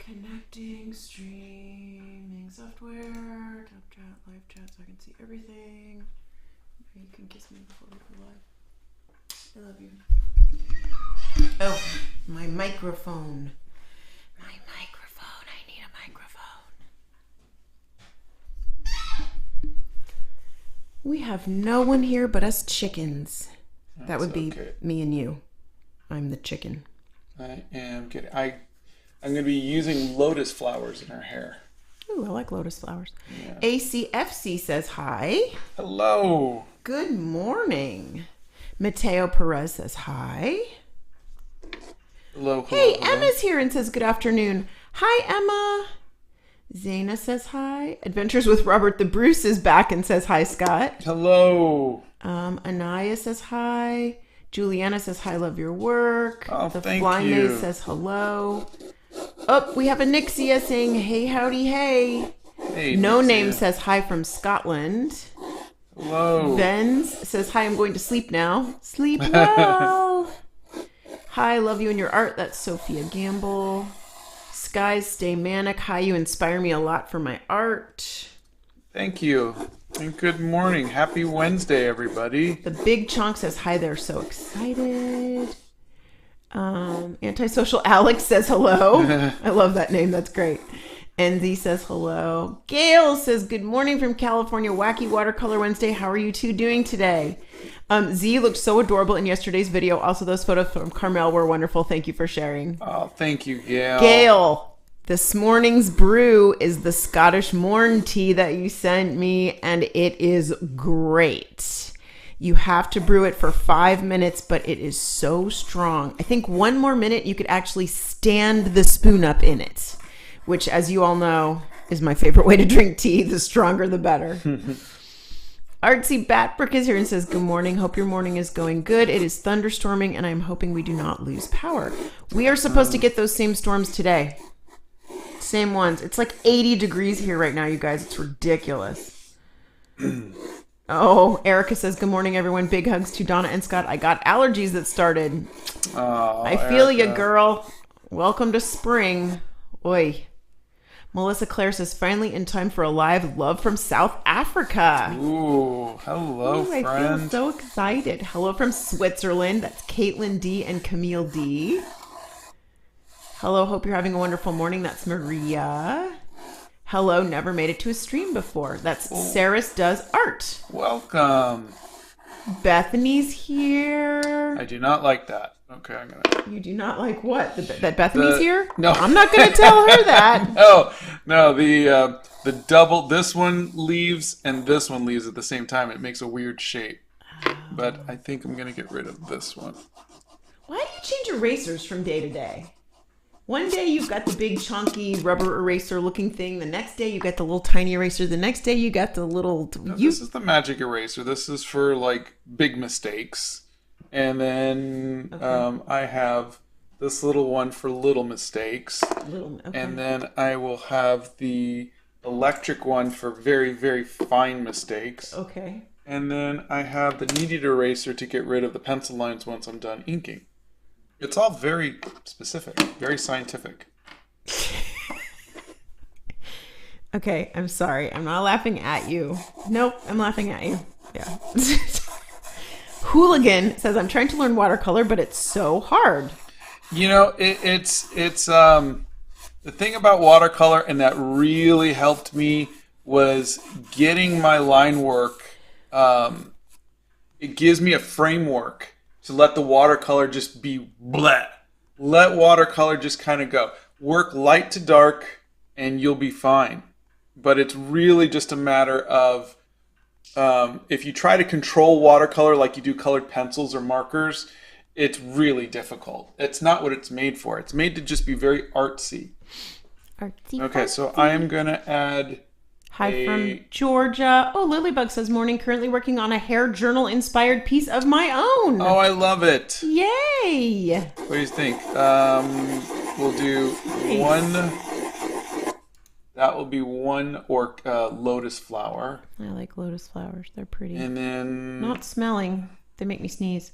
Connecting, streaming software, top chat, live chat, so I can see everything. You can kiss me before we go live. I love you. Oh, my microphone. My microphone. I need a microphone. We have no one here but us chickens. That would be me and you. I'm the chicken. I am getting. I'm going to be using lotus flowers in her hair. Ooh, I like lotus flowers. Yeah. ACFC says hi. Hello. Good morning. Mateo Perez says hi. Hello. Hey, hello. Emma's here and says good afternoon. Hi, Emma. Zaina says hi. Adventures with Robert the Bruce is back and says hi, Scott. Hello. Anaya says hi. Juliana says hi, love your work. Oh, the thank Fly you. Maze says hello. Oh, we have a Nixia saying hey, howdy, hey. Hey, No Nixia. Name says hi from Scotland. Hello. Benz says hi, I'm going to sleep now. Sleep well. Hi, love you and your art. That's Sophia Gamble. Skies stay manic. Hi, you inspire me a lot for my art. Thank you. And good morning. Happy Wednesday, everybody. The Big Chonk says hi, they're so excited. Antisocial Alex says hello. I love that name. That's great. NZ says hello. Gail says good morning from California. Wacky Watercolor Wednesday. How are you two doing today? Z looked so adorable in yesterday's video. Also, those photos from Carmel were wonderful. Thank you for sharing. Oh, thank you, Gail. Gail, this morning's brew is the Scottish Morn tea that you sent me, and it is great. You have to brew it for 5 minutes, but it is so strong. I think 1 more minute, you could actually stand the spoon up in it, which, as you all know, is my favorite way to drink tea. The stronger, the better. Artsy Batbrick is here and says, good morning. Hope your morning is going good. It is thunderstorming, and I'm hoping we do not lose power. We are supposed to get those same storms today. Same ones. It's like 80 degrees here right now, you guys. It's ridiculous. Oh, Erica says, good morning, everyone. Big hugs to Donna and Scott. I got allergies that started. Oh, I feel Erica. you, girl. Welcome to spring. Oi. Melissa Claire says, finally in time for a live love from South Africa. Ooh, hello, Ooh, I friend. feel so excited. Hello from Switzerland. That's Caitlin D and Camille D. Hello, hope you're having a wonderful morning. That's Maria. Hello, never made it to a stream before. That's Saris Does Art. Welcome. Bethany's here. I do not like that. Okay, I'm gonna. You do not like what? That Bethany's here? No. I'm not going to tell her that. No. The double. This one leaves and this one leaves at the same time. It makes a weird shape. But I think I'm gonna get rid of this one. Why do you change erasers from day to day? One day you've got the big chunky rubber eraser looking thing. The next day you got the little tiny eraser. The next day you got the little... No, this is the magic eraser. This is for like big mistakes. And then I have this little one for little mistakes. And then I will have the electric one for very, very fine mistakes. Okay. And then I have the kneaded eraser to get rid of the pencil lines once I'm done inking. It's all very specific, very scientific. Okay, I'm sorry. I'm not laughing at you. Nope, I'm laughing at you. Yeah. Hooligan says, I'm trying to learn watercolor, but it's so hard. You know, it's the thing about watercolor, and that really helped me, was getting my line work. It gives me a framework to let the watercolor just be bleh. Let watercolor just kind of go. Work light to dark, and you'll be fine. But it's really just a matter of if you try to control watercolor like you do colored pencils or markers, it's really difficult. It's not what it's made for. It's made to just be very artsy. Artsy. Okay, so I am going to add... Hi from Georgia. Oh, Lilybug says, morning, currently working on a hair journal inspired piece of my own. Oh, I love it. Yay. What do you think? We'll do one. That will be one lotus flower. I like lotus flowers. They're pretty. And then... Not smelling. They make me sneeze.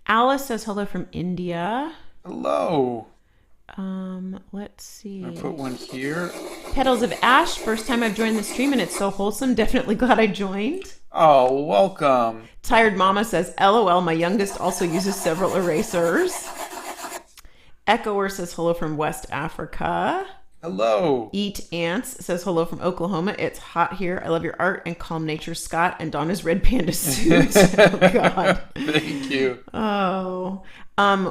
Alice says hello from India. Hello. Let's see. I put one here. Petals of Ash. First time I've joined the stream and it's so wholesome. Definitely glad I joined. Oh, welcome. Tired Mama says, LOL, my youngest also uses several erasers. Echoer says hello from West Africa. Hello. Eat Ants says hello from Oklahoma. It's hot here. I love your art and calm nature, Scott, and Donna's red panda suit. Oh, God. Thank you. Oh.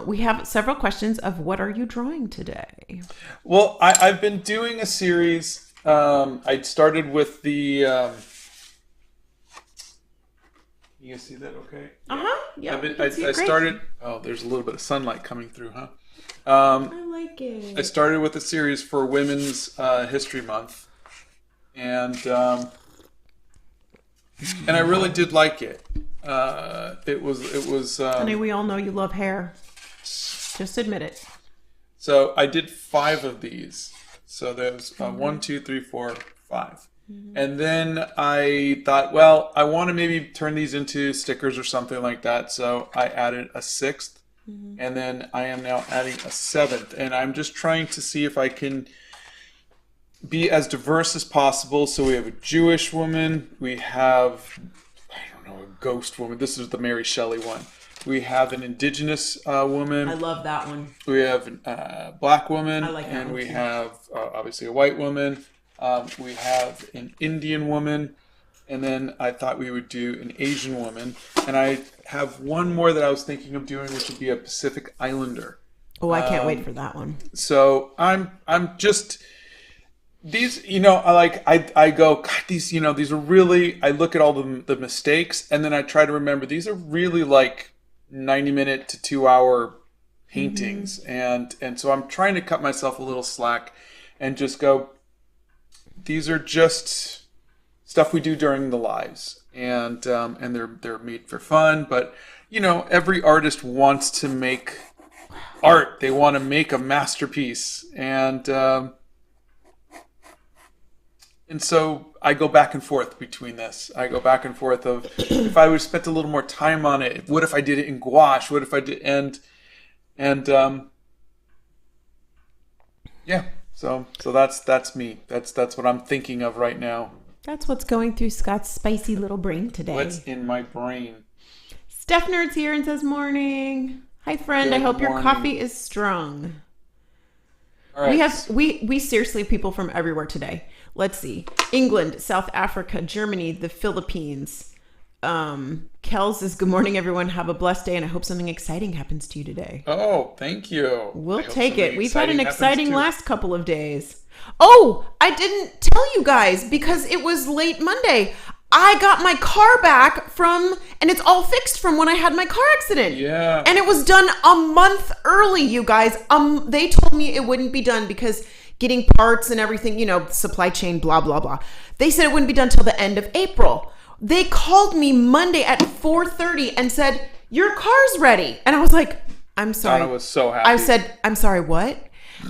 We have several questions of what are you drawing today? Well, I've been doing a series. I started with the... you guys see that okay? Yeah. I started... Oh, there's a little bit of sunlight coming through, huh? I like it. I started with a series for Women's History Month, and I really did like it. It was. Honey, we all know you love hair. Just admit it. So I did 5 of these. So there's 1, 2, 3, 4, 5. And then I thought, well, I want to maybe turn these into stickers or something like that. So I added a 6th. And then I am now adding a 7th. And I'm just trying to see if I can be as diverse as possible. So we have a Jewish woman. We have, I don't know, a ghost woman. This is the Mary Shelley one. We have an indigenous woman. I love that one. We have a black woman. I like that and one we too. have obviously a white woman. We have an Indian woman. And then I thought we would do an Asian woman. And I have one more that I was thinking of doing, which would be a Pacific Islander. Oh, I can't wait for that one. So I'm just these, I go, God, these, these are really, I look at all the mistakes and then I try to remember these are really like 90-minute to 2-hour paintings. And so I'm trying to cut myself a little slack and just go, these are just stuff we do during the lives, and they're made for fun. But every artist wants to make art. They want to make a masterpiece, and so I go back and forth between this. I go back and forth of if I would have spent a little more time on it. What if I did it in gouache? What if I did yeah. So that's me. That's what I'm thinking of right now. That's what's going through Scott's spicy little brain today. What's in my brain? Steph Nerd's here and says morning. Hi friend, I hope your coffee is strong. All right. We seriously have people from everywhere today. Let's see. England, South Africa, Germany, the Philippines. Kel says, good morning everyone. Have a blessed day and I hope something exciting happens to you today. Oh, thank you. We'll take it. We've had an exciting last couple of days. Oh, I didn't tell you guys because it was late Monday. I got my car back and it's all fixed from when I had my car accident. Yeah. And it was done a month early, you guys. They told me it wouldn't be done because getting parts and everything, supply chain, blah, blah, blah. They said it wouldn't be done till the end of April. They called me Monday at 4:30 and said, your car's ready. And I was like, I'm sorry. Donna was so happy. I said, I'm sorry, what?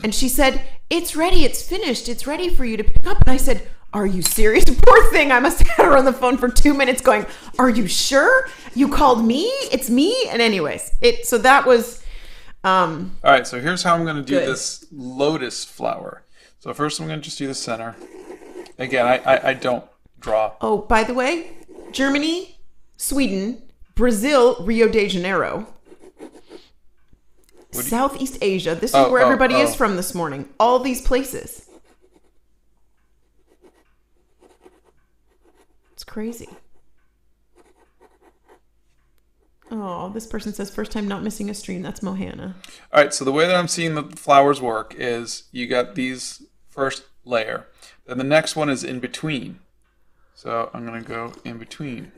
And she said, it's ready. It's finished. It's ready for you to pick up. And I said, are you serious? Poor thing. I must have had her on the phone for 2 minutes going, are you sure? You called me? It's me? And anyways, so that was... All right, so here's how I'm going to do Good. this lotus flower. So first I'm going to just do the center. Again, I don't draw. Oh, by the way, Germany, Sweden, Brazil, Rio de Janeiro, Southeast Asia. This is where everybody is from this morning. All these places. It's crazy. Oh, this person says first time not missing a stream. That's Mohana. All right, so the way that I'm seeing the flowers work is you got these first layer. Then the next one is in between. So I'm going to go in between.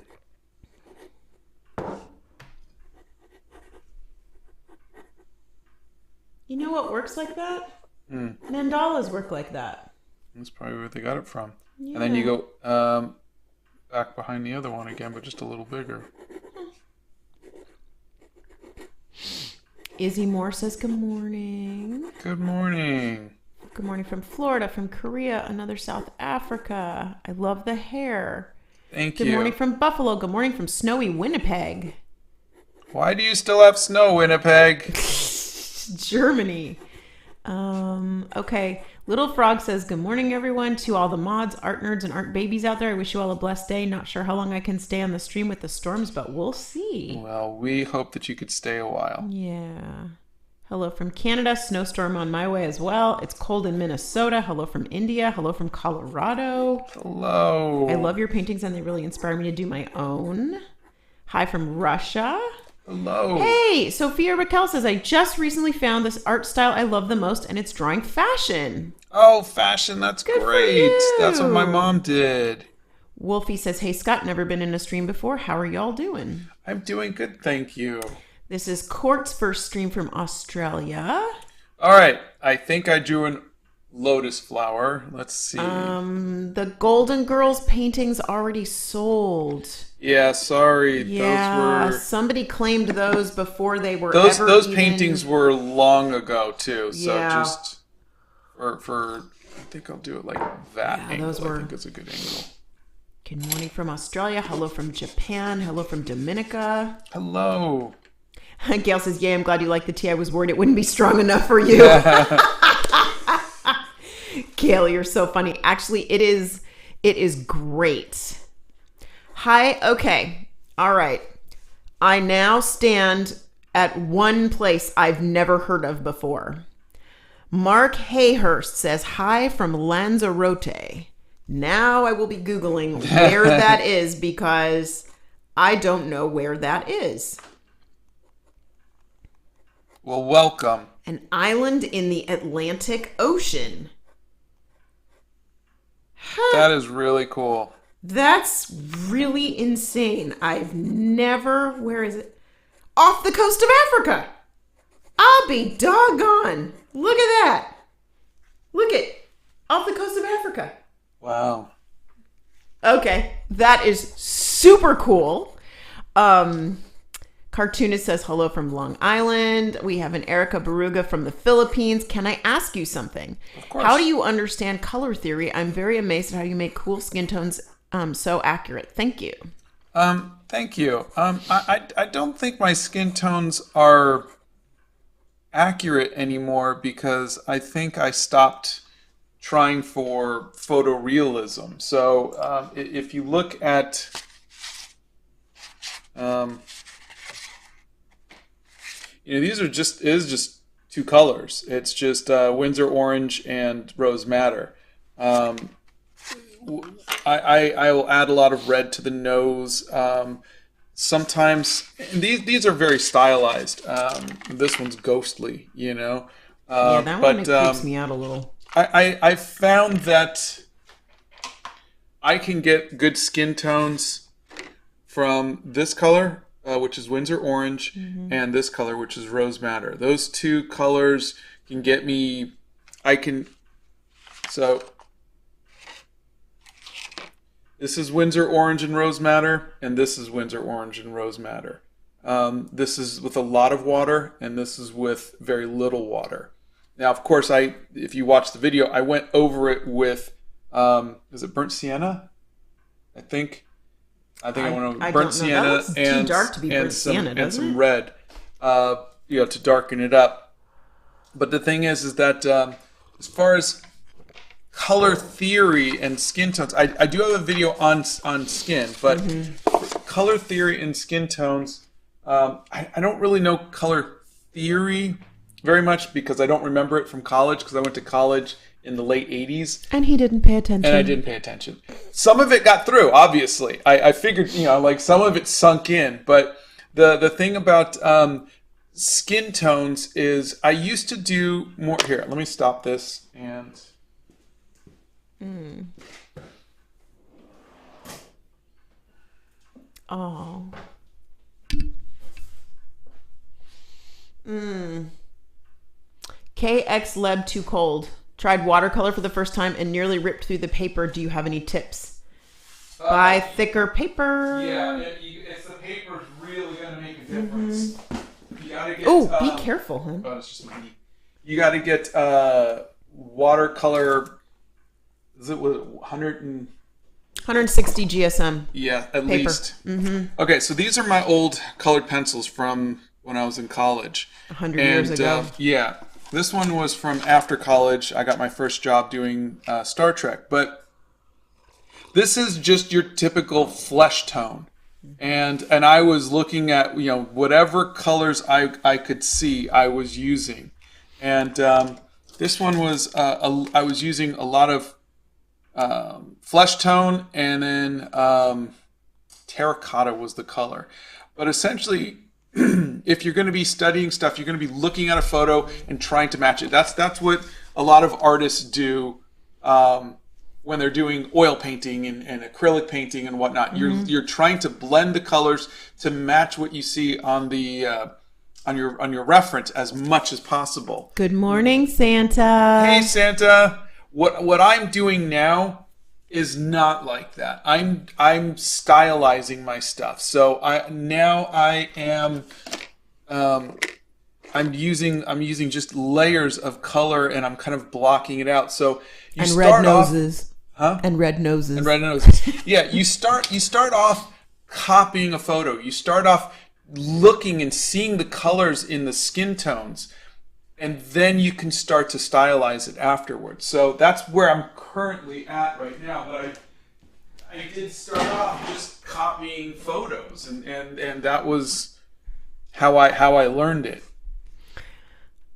You know what works like that? Mandalas work like that. That's probably where they got it from. Yeah. And then you go back behind the other one again, but just a little bigger. Izzy Moore says good morning. Good morning. Good morning from Florida, from Korea, another South Africa. I love the hair. Thank you. Good morning from Buffalo. Good morning from snowy Winnipeg. Why do you still have snow, Winnipeg? Germany. Okay. Little Frog says, good morning, everyone. To all the mods, art nerds, and art babies out there, I wish you all a blessed day. Not sure how long I can stay on the stream with the storms, but we'll see. Well, we hope that you could stay a while. Yeah. Hello from Canada. Snowstorm on my way as well. It's cold in Minnesota. Hello from India. Hello from Colorado. Hello. I love your paintings and they really inspire me to do my own. Hi from Russia. Hello. Hey, Sophia Raquel says, I just recently found this art style I love the most, and it's drawing fashion. Oh, fashion. That's Good great. for That's what my you. mom did. Wolfie says, hey, Scott, never been in a stream before. How are y'all doing? I'm doing good, thank you. This is Court's first stream from Australia. All right. I think I drew an lotus flower. Let's see. The Golden Girls paintings already sold. Yeah, sorry. Yeah, Those were... somebody claimed those before they were Those even... paintings were long ago, too. So Yeah. just for... I think I'll do it like that Yeah, angle. those were- I think it's a good angle. Good morning from Australia. Hello from Japan. Hello from Dominica. Hello. Gail says, yay, I'm glad you like the tea. I was worried it wouldn't be strong enough for you. Gail, you're so funny. Actually, it is great. Hi, okay. All right. I now stand at one place I've never heard of before. Mark Hayhurst says, hi from Lanzarote. Now I will be Googling where that is because I don't know where that is. Well, welcome. An island in the Atlantic Ocean. That is really cool. That's really insane. I've never... Where is it? Off the coast of Africa. I'll be doggone. Look at that. Look at... Off the coast of Africa. Wow. Okay. That is super cool. Cartoonist says hello from Long Island. We have an Erica Baruga from the Philippines. Can I ask you something? Of course. How do you understand color theory? I'm very amazed at how you make cool skin tones so accurate. Thank you. Thank you. I don't think my skin tones are accurate anymore because I think I stopped trying for photorealism. So if you look at these are just two colors. It's just Windsor Orange and Rose Madder. I will add a lot of red to the nose. Sometimes these are very stylized. This one's ghostly, Yeah, that one creeps me out a little. I found that I can get good skin tones from this color, which is Windsor Orange, and this color, which is Rose Madder. Those two colors can get me... So, this is Windsor Orange and Rose Madder, and this is Windsor Orange and Rose Madder. This is with a lot of water, and this is with very little water. Now, of course, if you watch the video, I went over it with, is it burnt sienna? I think I went over burnt sienna too dark to be burnt sienna, and some red, to darken it up. But the thing is that as far as color theory and skin tones, I do have a video on skin, but color theory and skin tones, I don't really know color theory very much because I don't remember it from college because I went to college in the late 80s. And he didn't pay attention. And I didn't pay attention. Some of it got through, obviously. I figured, like some of it sunk in. But the thing about skin tones is I used to do more... Here, let me stop this and... Oh. KX Leb too cold. Tried watercolor for the first time and nearly ripped through the paper. Do you have any tips? Buy thicker paper. Yeah, it's the paper's really going to make a difference. You gotta get, be careful, hon. Oh, it's just me. You got to get watercolor. Is it 160 GSM. Yeah, at paper. least. Okay, so these are my old colored pencils from when I was in college. 100 years ago. Yeah. This one was from after college. I got my first job doing Star Trek, but this is just your typical flesh tone. And I was looking at, whatever colors I could see, I was using. And this one was, I was using a lot of flesh tone, and then terracotta was the color. But essentially, if you're going to be studying stuff, you're going to be looking at a photo and trying to match it. That's what a lot of artists do when they're doing oil painting and acrylic painting and whatnot. You're trying to blend the colors to match what you see on the on your reference as much as possible. Good morning, Santa. Hey, Santa. What I'm doing now is not like that. I'm stylizing my stuff. So I am I'm using just layers of color, and I'm kind of blocking it out. So you and start red noses. Huh? And red noses. And red noses. Yeah, you start off copying a photo. You start off looking and seeing the colors in the skin tones, and then you can start to stylize it afterwards. So that's where I'm currently at right now. But I did start off just copying photos, and that was how I learned it.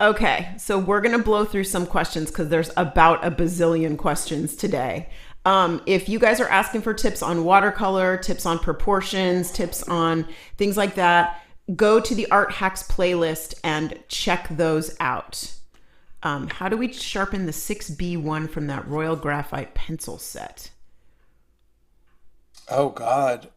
Okay, so we're going to blow through some questions because there's about a bazillion questions today. If you guys are asking for tips on watercolor, tips on proportions, tips on things like that, go to the Art Hacks playlist and check those out. How do we sharpen the 6B1 from that Royal Graphite pencil set? Oh, God.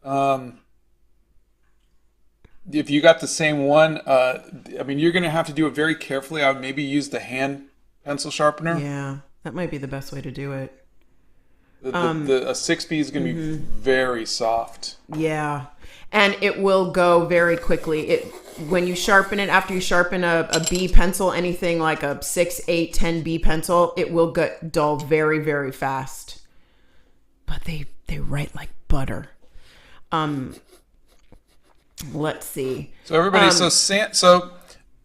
If you got the same one, you're going to have to do it very carefully. I would maybe use the hand pencil sharpener. Yeah, that might be the best way to do it. A 6B is going to be very soft. Yeah, and it will go very quickly. When you sharpen it, after you sharpen a B pencil, anything like a 6, 8, 10 B pencil, it will get dull very, very fast. But they write like butter. Let's see. So everybody, so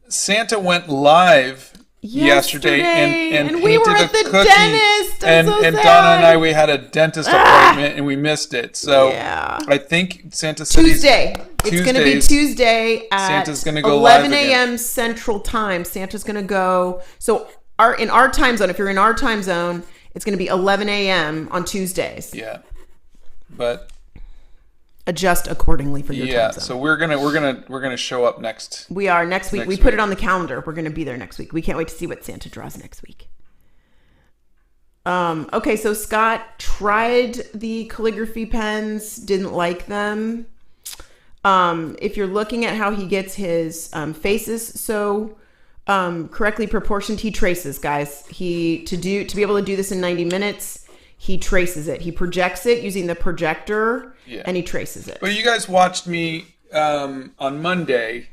Santa went live yesterday and we were painted at the a cookie. dentist. And Donna and I, we had a dentist appointment and we missed it. So yeah. I think Santa said Tuesday. It's going to be Tuesday at Santa's gonna go 11 live a.m. Central Time. Santa's going to go. So in our time zone, if you're in our time zone, it's going to be 11 a.m. on Tuesdays. Yeah, but adjust accordingly for your time zone. So we're gonna show up next. We are next week. We put it on the calendar. We're gonna be there next week. We can't wait to see what Santa draws next week. Okay, so Scott tried the calligraphy pens, didn't like them. If you're looking at how he gets his faces so correctly proportioned, he traces, guys. To be able to do this in 90 minutes. He traces it. He projects it using the projector, and he traces it. But you guys watched me on Monday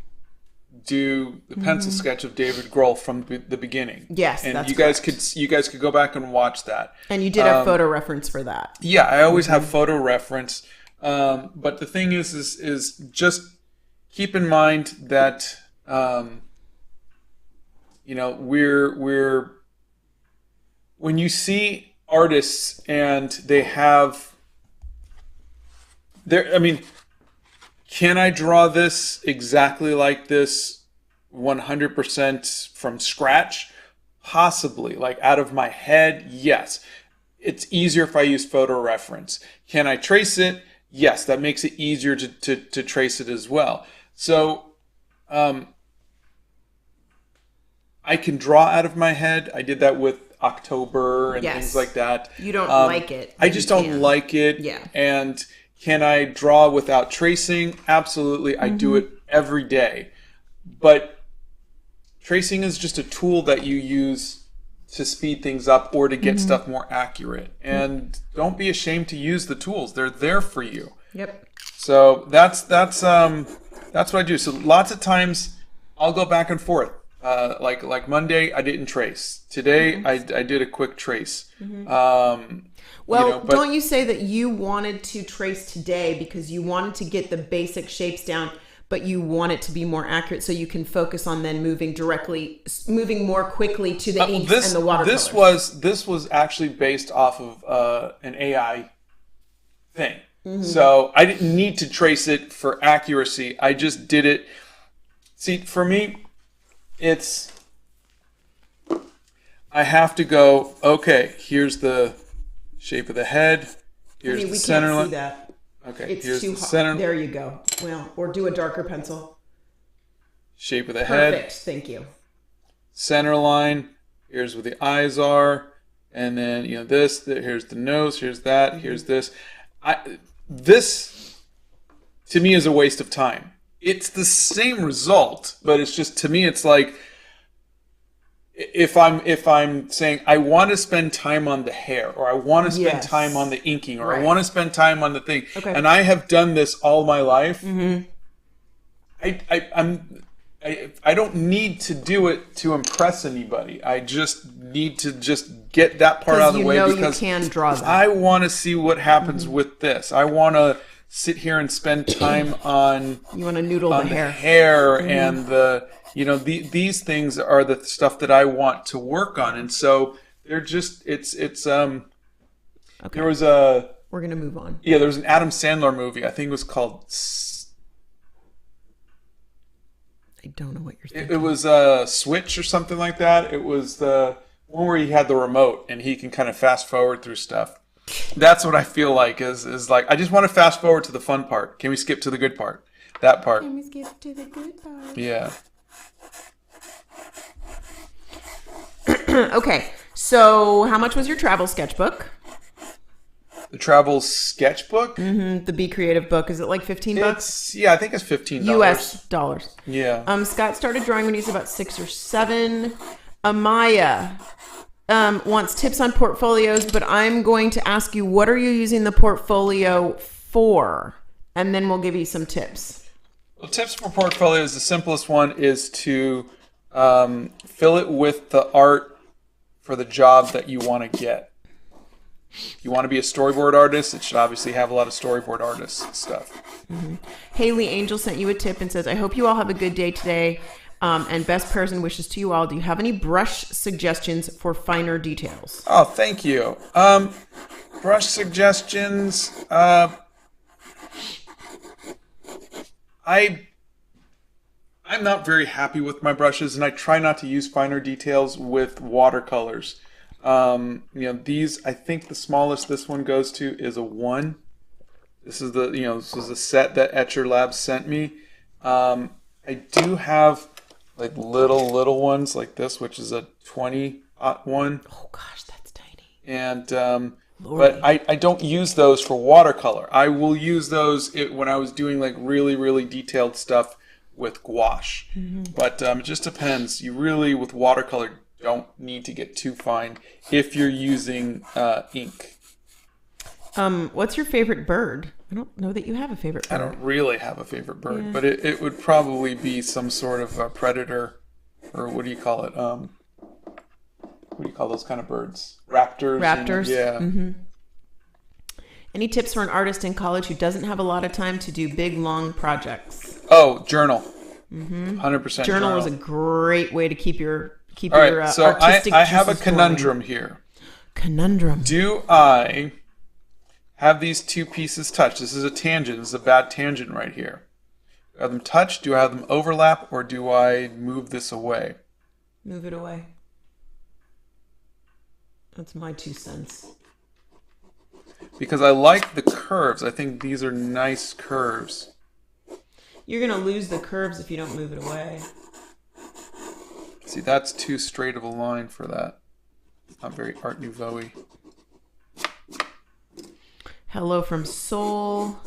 do the pencil sketch of David Grohl from the beginning. Yes, and that's correct. You guys could go back and watch that. And you did a photo reference for that. Yeah, I always have photo reference. But the thing is just keep in mind that we're when you see artists and they have can I draw this exactly like this 100% from scratch? Possibly. Like out of my head, yes. It's easier if I use photo reference. Can I trace it? Yes, that makes it easier to trace it as well. So I can draw out of my head. I did that with October and things like that. You don't like it. I just don't like it. Yeah. And can I draw without tracing? Absolutely. I do it every day. But tracing is just a tool that you use to speed things up or to get stuff more accurate. And don't be ashamed to use the tools. They're there for you. Yep. So that's what I do. So lots of times I'll go back and forth. Like Monday, I didn't trace. Today, I did a quick trace. Don't you say that you wanted to trace today because you wanted to get the basic shapes down, but you want it to be more accurate so you can focus on then moving more quickly to the inks and the watercolors. This was actually based off of an AI thing. So I didn't need to trace it for accuracy. I just did it. See, for me, I have to go, okay, here's the shape of the head. Here's the center line. We can't see that. Okay, It's here's too the hot. center. There you go. Well, or do a darker pencil. Shape of the head. Perfect. Thank you. Center line. Here's where the eyes are. And then, here's the nose. Here's that. Here's this. This, to me, is a waste of time. It's the same result, but it's just, to me, it's like, if I'm saying I want to spend time on the hair, or I want to spend time on the inking, or I want to spend time on the thing, and I have done this all my life, I don't need to do it to impress anybody. I just need to just get that part out of the way because you can draw that. I want to see what happens with this. I want to sit here and spend time on you want to noodle the hair and these things are the stuff that I want to work on, and so they're just there was we're gonna move on. There was an Adam Sandler movie, I think it was called I don't know what you're thinking. It was Switch or something like that. It was the one where he had the remote and he can kind of fast forward through stuff. That's what I feel like is like, I just want to fast forward to the fun part. Can we skip to the good part? That part. Can we skip to the good part? Yeah. Okay. So how much was your travel sketchbook? The travel sketchbook? The Be Creative book. Is it like $15? Yeah, I think it's $15. US dollars. Yeah. Scott started drawing when he was about 6 or 7. Amaya wants tips on portfolios, but I'm going to ask you, what are you using the portfolio for? And then we'll give you some tips. Well, tips for portfolios, the simplest one is to fill it with the art for the job that you want to get. If you want to be a storyboard artist, it should obviously have a lot of storyboard artist stuff. Haley Angel sent you a tip and says, I hope you all have a good day today, and best prayers and wishes to you all. Do you have any brush suggestions for finer details? Oh, thank you. Brush suggestions. I'm not very happy with my brushes, and I try not to use finer details with watercolors. These, I think the smallest this one goes to is a 1. This is this was a set that Etcher Labs sent me. I do have like little ones like this, which is a 20-01. Oh gosh, that's tiny. And but I don't use those for watercolor. I will use those when I was doing like really detailed stuff with gouache. But it just depends. You really, with watercolor, don't need to get too fine if you're using ink. What's your favorite bird? I don't know that you have a favorite bird. I don't really have a favorite bird, but it would probably be some sort of a predator, or what do you call it? What do you call those kind of birds? Raptors? Yeah. Any tips for an artist in college who doesn't have a lot of time to do big, long projects? Oh, journal. 100% Journal is a great way to keep your All right, so artistic I have a juices conundrum flowing. here. Conundrum. Do I have these two pieces touch? This is a tangent. This is a bad tangent right here. Do I have them touch? Do I have them overlap? Or do I move this away? Move it away. That's my 2 cents. Because I like the curves. I think these are nice curves. You're going to lose the curves if you don't move it away. See, that's too straight of a line for that. Not very Art Nouveau-y. Hello from Seoul.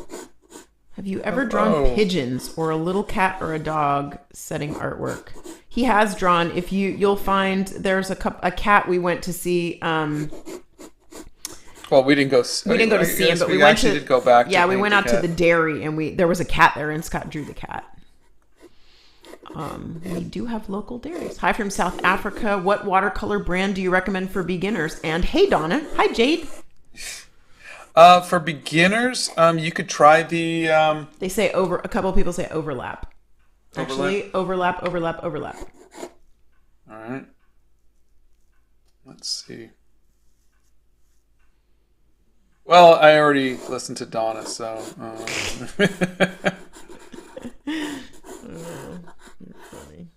Have you ever drawn pigeons or a little cat or a dog setting artwork? He has drawn. If you'll find there's a cat we went to see. Well, we didn't go. We didn't go to see him, but we went to. Did go back. Yeah, we went out to the dairy, and there was a cat there, and Scott drew the cat. We do have local dairies. Hi from South Africa. What watercolor brand do you recommend for beginners? And hey, Donna. Hi, Jade. For beginners, you could try the. They say a couple of people say overlap. Actually, overlap. All right. Let's see. Well, I already listened to Donna, so. Funny.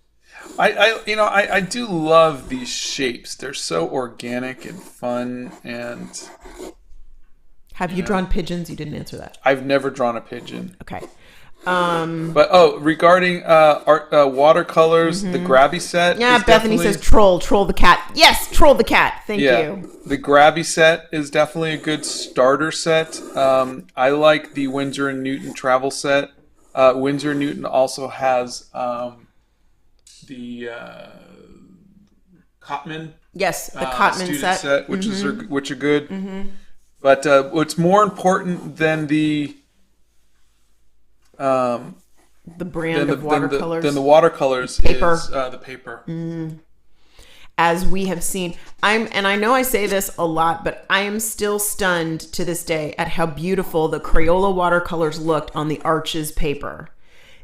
I do love these shapes. They're so organic and fun, and Have you drawn pigeons? You didn't answer that. I've never drawn a pigeon. Okay. But regarding art, watercolors, the Grabby set. Yeah, Bethany says troll the cat. Yes, troll the cat. Thank you. The Grabby set is definitely a good starter set. I like the Winsor & Newton travel set. Winsor & Newton also has the Cotman. Yes, the Cotman set, which are good. But what's more important than the brand of watercolors than the watercolors paper. Is the paper. As we have seen, and I know I say this a lot, but I am still stunned to this day at how beautiful the Crayola watercolors looked on the Arches paper.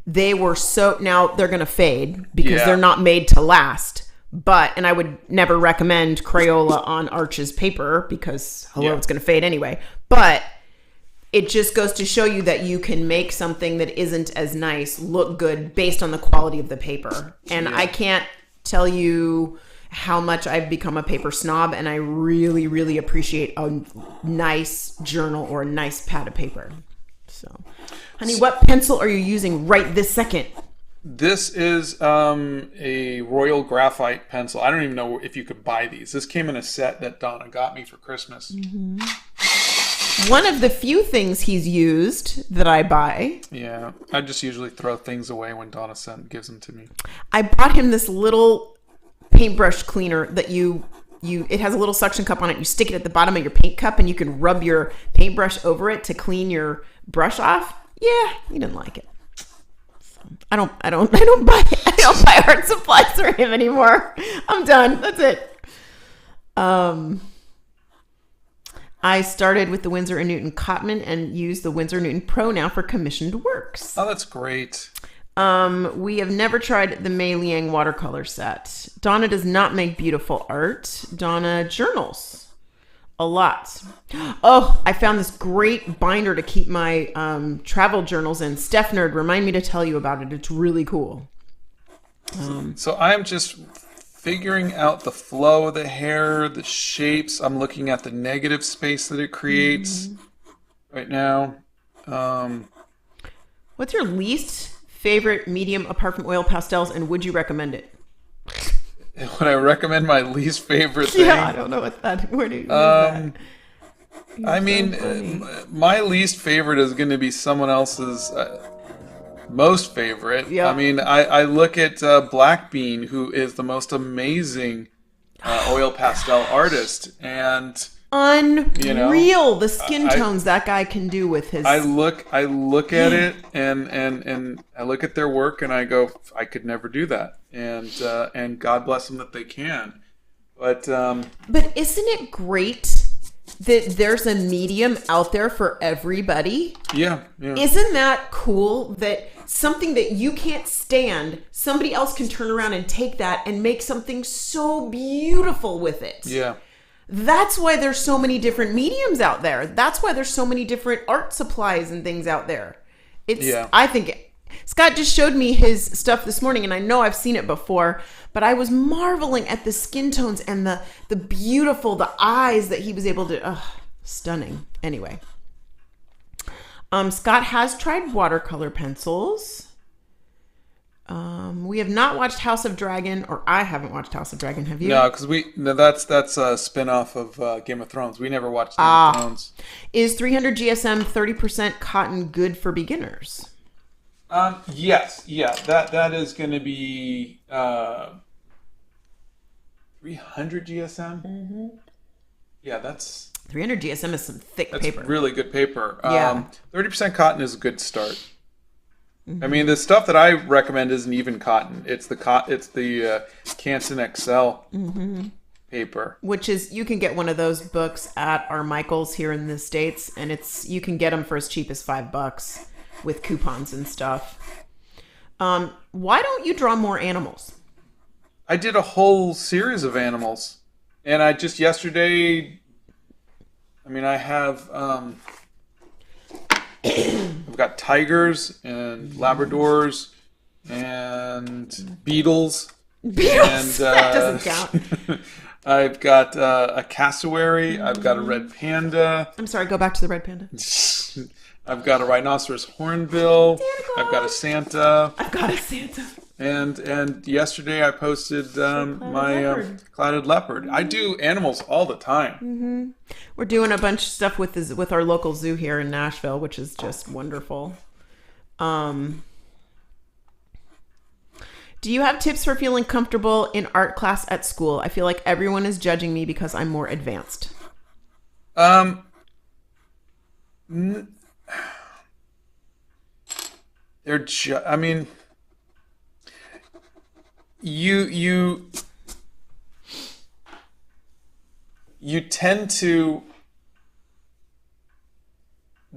They were now they're going to fade because they're not made to last. And I would never recommend Crayola on Arches paper because it's going to fade anyway. But it just goes to show you that you can make something that isn't as nice look good based on the quality of the paper. And I can't tell you how much I've become a paper snob, and I really, really appreciate a nice journal or a nice pad of paper. So, honey, what pencil are you using right this second? This is a Royal Graphite pencil. I don't even know if you could buy these. This came in a set that Donna got me for Christmas. One of the few things he's used that I buy. Yeah, I just usually throw things away when Donna gives them to me. I bought him this little paintbrush cleaner that it has a little suction cup on it. You stick it at the bottom of your paint cup and you can rub your paintbrush over it to clean your brush off. Yeah, he didn't like it. So I don't buy art supplies for him anymore. I'm done. That's it. I started with the Winsor & Newton Cotman and use the Winsor & Newton Pro now for commissioned works. Oh, that's great. We have never tried the Mei Liang watercolor set. Donna does not make beautiful art. Donna journals a lot. Oh, I found this great binder to keep my travel journals in. Steph Nerd, remind me to tell you about it. It's really cool. So I'm just figuring out the flow of the hair, the shapes. I'm looking at the negative space that it creates right now. What's your least favorite medium apart from oil pastels, and would you recommend it? Would I recommend my least favorite thing? Yeah, I don't know what that. Where do you use that? I mean, my least favorite is going to be someone else's most favorite. Yeah. I mean, I look at Black Bean, who is the most amazing oil pastel artist, and unreal the skin tones that guy can do with his. I look at it and I look at their work and I go, I could never do that, and God bless them that they can, but isn't it great that there's a medium out there for everybody? Yeah. Isn't that cool that something that you can't stand, somebody else can turn around and take that and make something so beautiful with it? Yeah. That's why there's so many different mediums out there. That's why there's so many different art supplies and things out there. I think Scott just showed me his stuff this morning, and I know I've seen it before, but I was marveling at the skin tones and the the eyes that he was able to, stunning. Anyway. Scott has tried watercolor pencils. We have not watched House of Dragon, or I haven't watched House of Dragon. Have you? No, because that's a spin-off of Game of Thrones. We never watched Game of Thrones. Is 300 GSM 30% cotton good for beginners? Yes. Yeah, that is going to be 300 GSM. Mm-hmm. Yeah, that's 300 GSM is some thick paper. That's really good paper. Yeah. 30% cotton is a good start. I mean, the stuff that I recommend isn't even cotton. It's the Canson XL paper, which is, you can get one of those books at our Michaels here in the States, and you can get them for as cheap as $5 with coupons and stuff. Why don't you draw more animals? I did a whole series of animals, and I just yesterday. I mean, I have. I've got tigers and Labradors and beetles. Beetles? And, That doesn't count. I've got a cassowary. I've got a red panda. I'm sorry, go back to the red panda. I've got a rhinoceros hornbill. I've got a Santa. I've got a Santa. And yesterday I posted my clouded leopard. I do animals all the time. We're doing a bunch of stuff with our local zoo here in Nashville, which is just wonderful. Do you have tips for feeling comfortable in art class at school? I feel like everyone is judging me because I'm more advanced. I mean, you tend to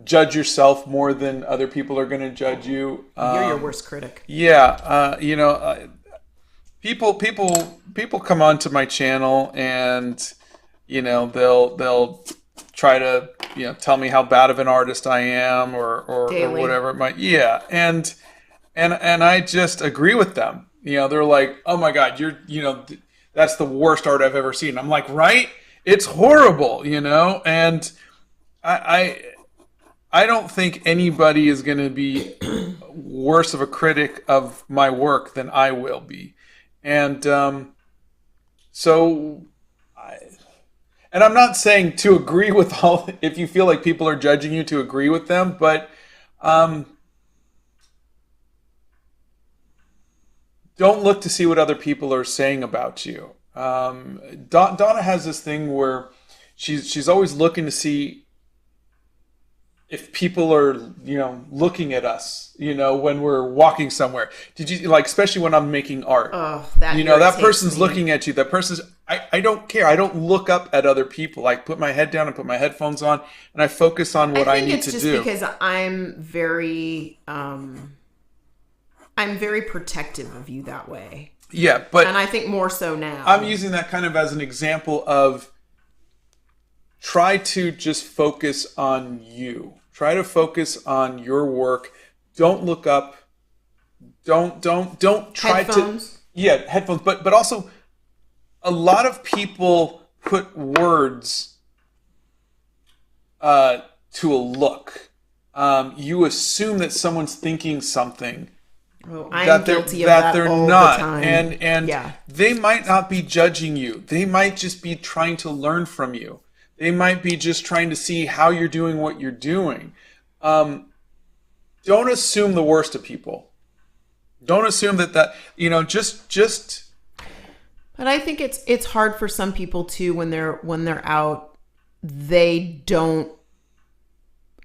judge yourself more than other people are going to judge you. You're your worst critic. Yeah, people come onto my channel and they'll try to tell me how bad of an artist I am or whatever it might. Yeah, and I just agree with them. They're like, "Oh my God, that's the worst art I've ever seen." I'm like, "Right? It's horrible," and I don't think anybody is going to be worse of a critic of my work than I will be. And and I'm not saying to agree with if you feel like people are judging you, to agree with them, but don't look to see what other people are saying about you. Donna has this thing where she's always looking to see if people are, looking at us, when we're walking somewhere. Did you especially when I'm making art? Oh, that person's me. looking at you. That person's. I don't care. I don't look up at other people. I put my head down and put my headphones on, and I focus on what I need to do. I think it's just because I'm very protective of you that way. Yeah, but and I think more so now. I'm using that kind of as an example of try to just focus on you. Try to focus on your work. Don't look up. Don't try headphones. to. Yeah, headphones. But also, a lot of people put words to a look. You assume that someone's thinking something. Oh, I'm guilty of that they're all not, the time. and yeah. They might not be judging you. They might just be trying to learn from you. They might be just trying to see how you're doing what you're doing. Don't assume the worst of people. Don't assume that just. But I think it's hard for some people too when they're out. They don't.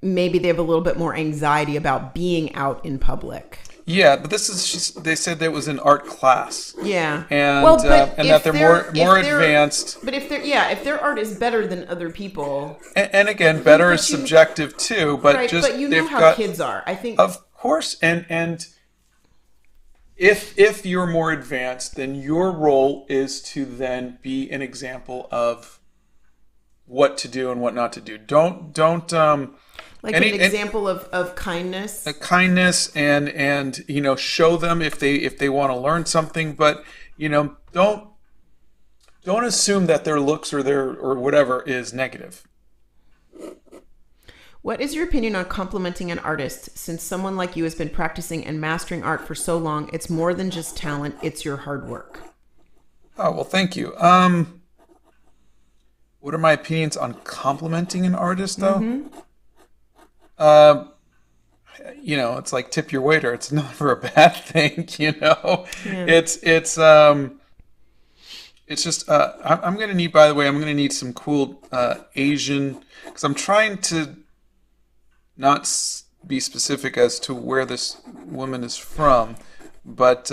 Maybe they have a little bit more anxiety about being out in public. Yeah, but they said that it was an art class. Yeah, and that they're more advanced. But if their art is better than other people, and again, better is subjective too. But right, just but how kids are. I think, of course, and if you're more advanced, then your role is to then be an example of what to do and what not to do. Don't. Like an example of kindness. Kindness and show them if they want to learn something, but don't assume that their looks or whatever is negative. What is your opinion on complimenting an artist? Since someone like you has been practicing and mastering art for so long, it's more than just talent, it's your hard work. Oh, well, thank you. What are my opinions on complimenting an artist though? Mm-hmm. It's like tip your waiter. It's never a bad thing, Yeah. It's just, I'm going to need, by the way, I'm going to need some cool Asian, because I'm trying to not be specific as to where this woman is from, but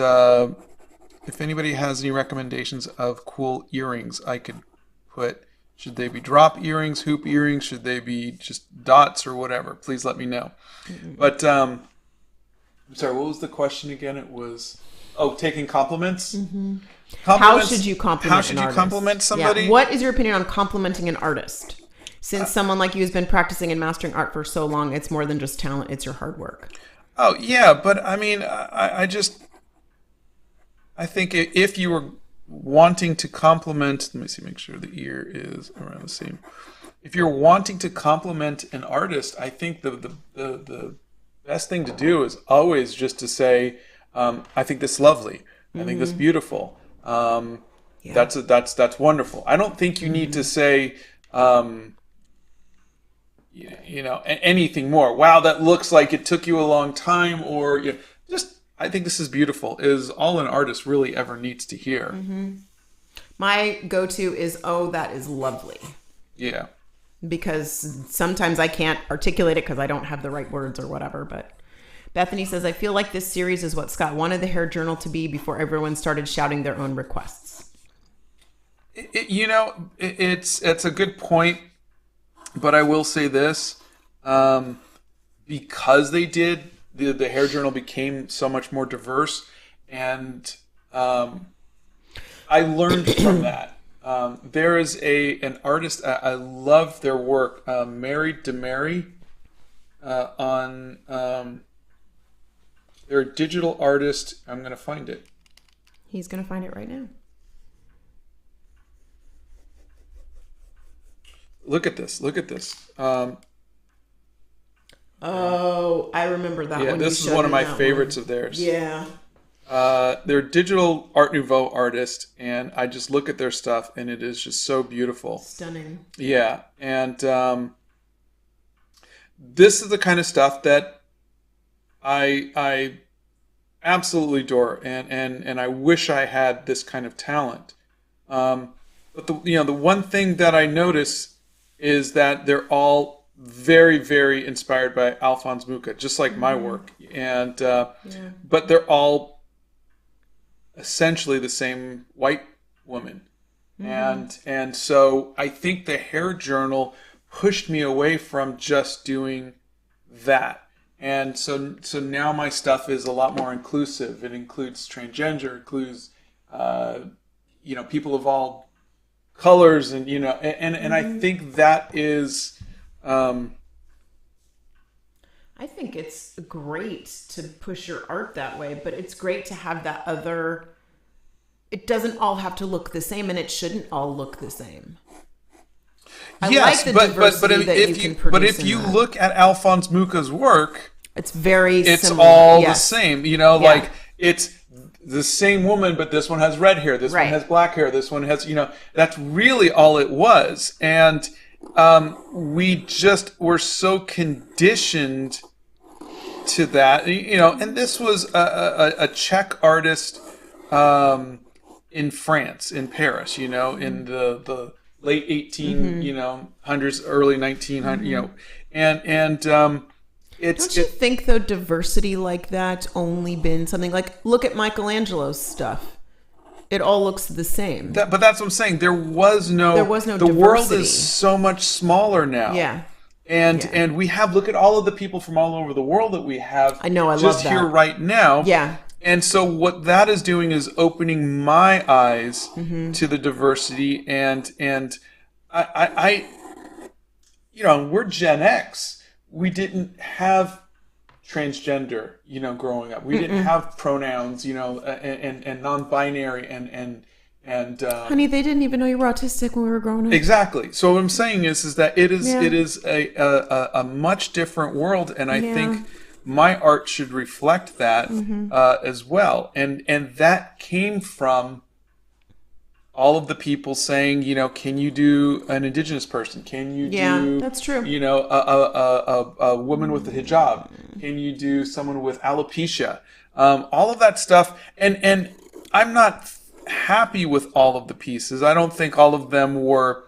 if anybody has any recommendations of cool earrings I could put. Should they be drop earrings, hoop earrings? Should they be just dots or whatever? Please let me know. Mm-hmm. But I'm sorry, what was the question again? It was, taking compliments. How should you compliment? How should you compliment somebody? Yeah. What is your opinion on complimenting an artist? Since someone like you has been practicing and mastering art for so long, it's more than just talent; it's your hard work. Oh yeah, but I mean, I think if you were wanting to compliment, let me see, make sure the ear is around the same. If you're wanting to compliment an artist, I think the best thing to do is always just to say, I think this is lovely. I think this is beautiful. That's wonderful. I don't think you need to say, anything more. Wow, that looks like it took you a long time, or just, I think this is beautiful, is all an artist really ever needs to hear. My go-to is, oh, that is lovely. Yeah. Because sometimes I can't articulate it because I don't have the right words or whatever. But Bethany says, I feel like this series is what Scott wanted the hair journal to be before everyone started shouting their own requests. It's a good point, but I will say this. Because they did, the hair journal became so much more diverse, and I learned from that. There is an artist, I love their work, Mary DeMary, on they're a digital artist. I'm going to find it. He's going to find it right now. Look at this. Oh, I remember that one. Yeah, this is one of my favorites of theirs. Yeah. They're a digital Art Nouveau artist, and I just look at their stuff, and it is just so beautiful. Stunning. Yeah, and this is the kind of stuff that I absolutely adore, and I wish I had this kind of talent. But the one thing that I notice is that they're all very, very inspired by Alphonse Mucha, just like my work, and but they're all essentially the same white woman. And so I think the hair journal pushed me away from just doing that. And so now my stuff is a lot more inclusive. It includes transgender, includes people of all colors, and and I think that is I think it's great to push your art that way, but it's great to have that other. It doesn't all have to look the same, and it shouldn't all look the same. I like the diversity that you can produce. But if you look at Alphonse Mucha's work, it's very similar. All the same. Like it's the same woman, but this one has red hair, this one has black hair, this one has, that's really all it was. And we just were so conditioned to that, and this was a Czech artist in France, in Paris, in the late 1800s, early 1900s, Don't you think, though, diversity like that only been something like, look at Michelangelo's stuff. It all looks the same. But that's what I'm saying. There was no diversity. The world is so much smaller now. Yeah. And we have, look at all of the people from all over the world that we have. I know, I love just that. Here right now. Yeah. And so what that is doing is opening my eyes to the diversity, and I we're Gen X. We didn't have transgender, growing up. We didn't have pronouns, and non-binary and honey, they didn't even know you were autistic when we were growing up. Exactly. So what I'm saying is that it is a much different world, and I think my art should reflect that as well. And that came from all of the people saying, can you do an indigenous person? Can you do, that's true. A woman with a hijab? Can you do someone with alopecia? All of that stuff. And I'm not happy with all of the pieces. I don't think all of them were,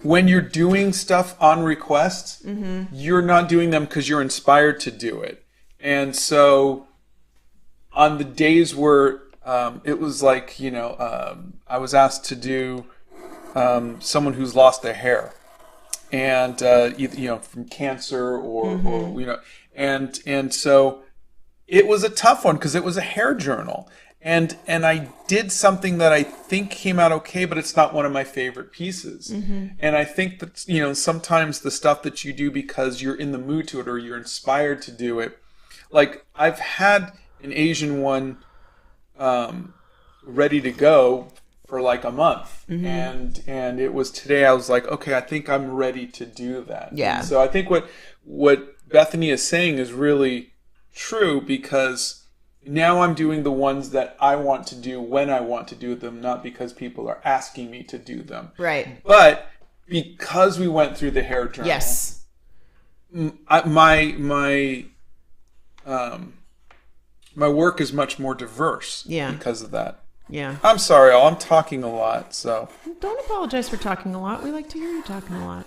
when you're doing stuff on request, you're not doing them because you're inspired to do it. And so on the days where it was like, I was asked to do someone who's lost their hair. and from cancer or and so it was a tough one because it was a hair journal. And I did something that I think came out okay, but it's not one of my favorite pieces. And I think that, sometimes the stuff that you do because you're in the mood to it or you're inspired to do it. Like, I've had an Asian one ready to go for like a month. And it was today I was like, okay, I think I'm ready to do that. Yeah. And so I think what Bethany is saying is really true, because now I'm doing the ones that I want to do when I want to do them, not because people are asking me to do them. Right. But because we went through the hair journal, yes, my work is much more diverse. Yeah. Because of that. Yeah. I'm sorry, I'm talking a lot, so. Don't apologize for talking a lot. We like to hear you talking a lot.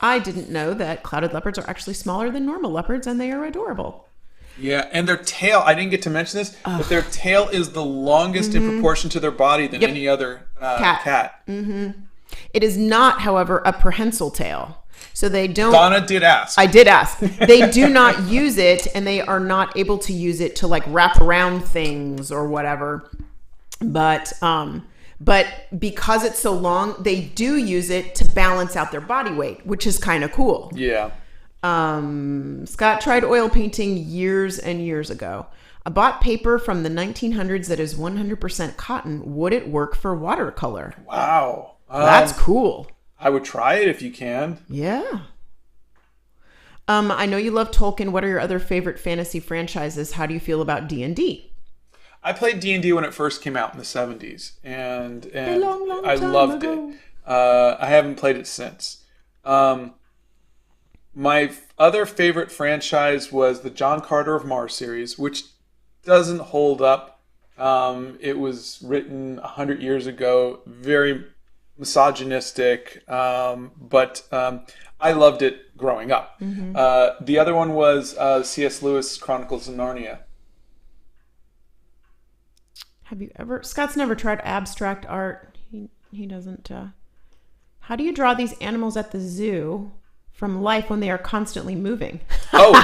I didn't know that clouded leopards are actually smaller than normal leopards, and they are adorable. Yeah, and their tail, I didn't get to mention this, but their tail is the longest in proportion to their body than any other cat. It is not, however, a prehensile tail. So they don't... Donna did ask. I did ask. They do not use it, and they are not able to use it to like wrap around things or whatever. But because it's so long, they do use it to balance out their body weight, which is kind of cool. Yeah. Scott tried oil painting years and years ago. I bought paper from the 1900s that is 100% cotton. Would it work for watercolor? Wow. That's cool. I would try it if you can. Yeah. I know you love Tolkien. What are your other favorite fantasy franchises? How do you feel about D&D? I played D&D when it first came out in the 70s, and long I time loved ago. it. I haven't played it since. My other favorite franchise was the John Carter of Mars series, which doesn't hold up. It was written 100 years ago, very misogynistic, but I loved it growing up. The other one was C.S. Lewis' Chronicles of Narnia. Have you ever... Scott's never tried abstract art. He doesn't... How do you draw these animals at the zoo from life when they are constantly moving? Oh,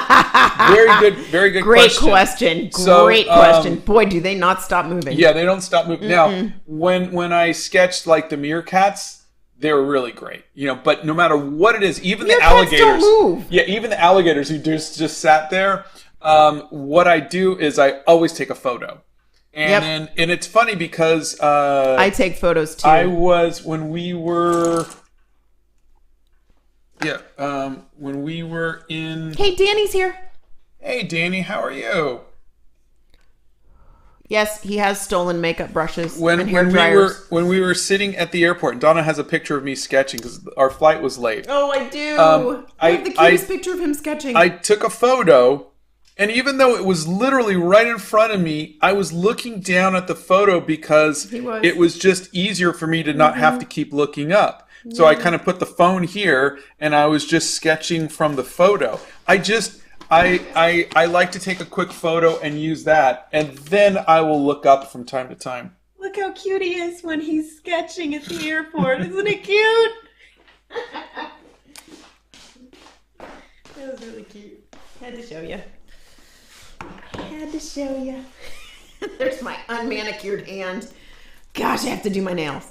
very good Great question. Great question. Boy, do they not stop moving. Yeah, they don't stop moving. Now, when I sketched like the meerkats, they were really great. But no matter what it is, even the alligators don't move. Yeah, even the alligators who just sat there, what I do is I always take a photo. And it's funny because I take photos too. When we were in... Hey, Danny's here. Hey, Danny, how are you? Yes, he has stolen makeup brushes when and hair dryers. When we were sitting at the airport, and Donna has a picture of me sketching because our flight was late. Oh, I do. I have the cutest picture of him sketching. I took a photo, and even though it was literally right in front of me, I was looking down at the photo because it was just easier for me to not have to keep looking up. So I kind of put the phone here, and I was just sketching from the photo. I like to take a quick photo and use that, and then I will look up from time to time. Look how cute he is when he's sketching at the airport. Isn't it cute? That was really cute. Had to show you. There's my unmanicured hand. Gosh, I have to do my nails.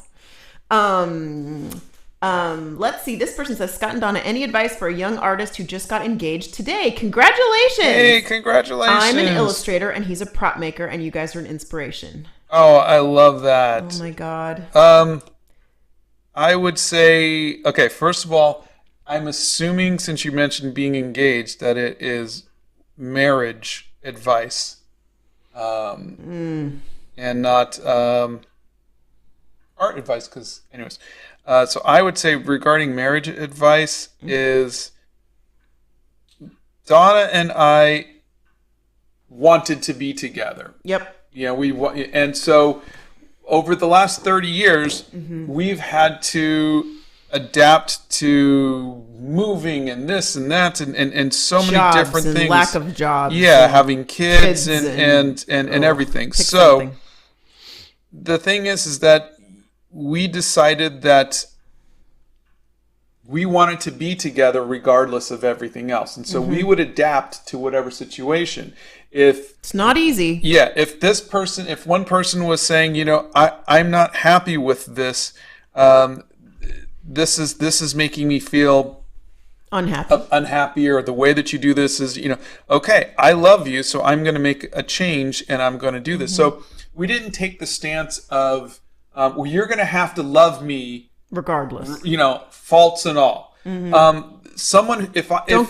Let's see. This person says, Scott and Donna, any advice for a young artist who just got engaged today? Congratulations. Hey, congratulations. I'm an illustrator and he's a prop maker, and you guys are an inspiration. Oh, I love that. Oh my God. I would say, okay, first of all, I'm assuming, since you mentioned being engaged, that it is marriage advice. And not art advice, because anyways. So I would say regarding marriage advice is Donna and I wanted to be together. Yep. And so over the last 30 years, we've had to adapt to moving and this and that and so many jobs different and things. Lack of jobs. Yeah, having kids and everything. So something. The thing is that we decided that we wanted to be together regardless of everything else. And so we would adapt to whatever situation. It's not easy. Yeah, if one person was saying, I'm not happy with this, this is making me feel unhappy, or the way that you do this is, okay, I love you, so I'm going to make a change and I'm going to do this. So we didn't take the stance of, well, you're going to have to love me regardless, faults and all. Don't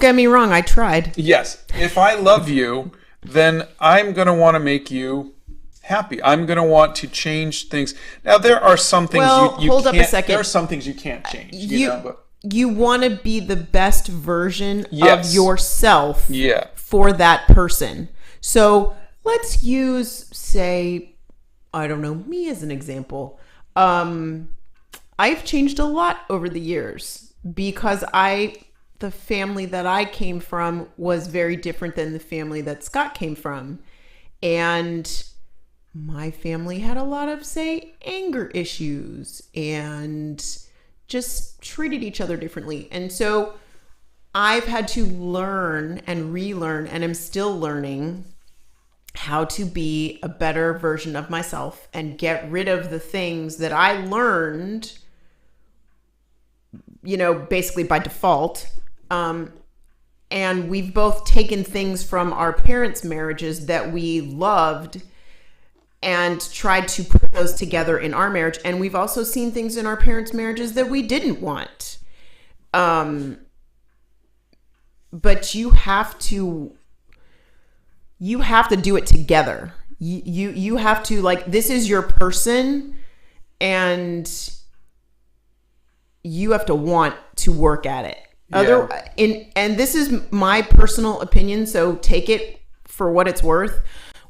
get me wrong, I tried. Yes, if I love you, then I'm going to want to make you happy. I'm going to want to change things. Now, there are some things you hold can't, up a second. There are some things you can't change. You want to be the best version Yes. of yourself Yeah. for that person. So let's use, say, I don't know, me as an example. I've changed a lot over the years because the family that I came from was very different than the family that Scott came from. And my family had a lot of, say, anger issues and just treated each other differently. And so I've had to learn and relearn, and I'm still learning how to be a better version of myself and get rid of the things that I learned, basically by default. And we've both taken things from our parents' marriages that we loved and tried to put those together in our marriage. And we've also seen things in our parents' marriages that we didn't want. But you have to do it together. You have to, this is your person, and you have to want to work at it. Yeah. And this is my personal opinion, so take it for what it's worth.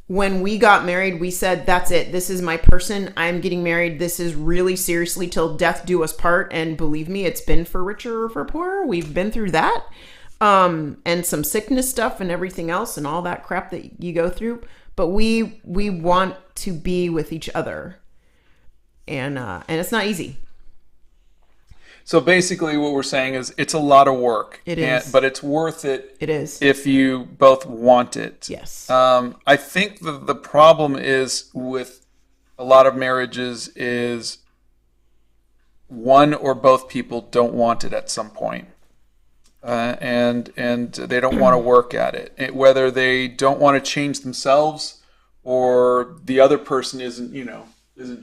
When we got married, we said, that's it. This is my person. I'm getting married. This is really seriously till death do us part. And believe me, it's been for richer or for poorer. We've been through that. And some sickness stuff and everything else and all that crap that you go through. But we want to be with each other. And it's not easy. So basically what we're saying is it's a lot of work. It is. But it's worth it. It is. If you both want it. Yes. I think the problem is with a lot of marriages is one or both people don't want it at some point. And they don't want to work at it. Whether they don't want to change themselves or the other person isn't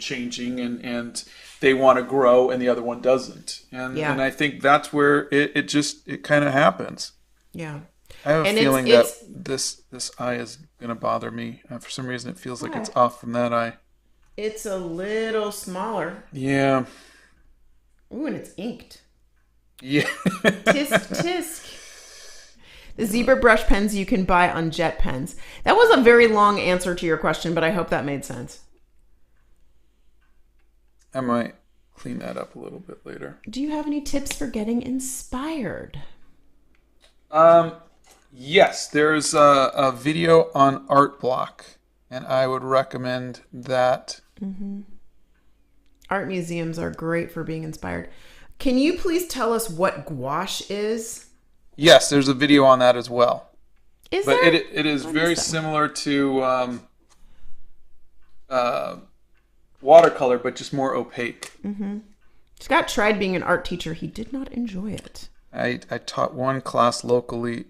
changing and they want to grow and the other one doesn't. And I think that's where it kind of happens. Yeah. I have a feeling that this eye is going to bother me. For some reason, it feels like it's off from that eye. It's a little smaller. Yeah. Ooh, and it's inked. Yeah. Tisk. The zebra brush pens you can buy on Jet Pens. That was a very long answer to your question, but I hope that made sense. I might clean that up a little bit later. Do you have any tips for getting inspired? Yes, there's a video on Art Block, and I would recommend that. Mm-hmm. Art museums are great for being inspired. Can you please tell us what gouache is? Yes, there's a video on that as well. But it is very similar to watercolor, but just more opaque. Mm-hmm. Scott tried being an art teacher. He did not enjoy it. I taught one class locally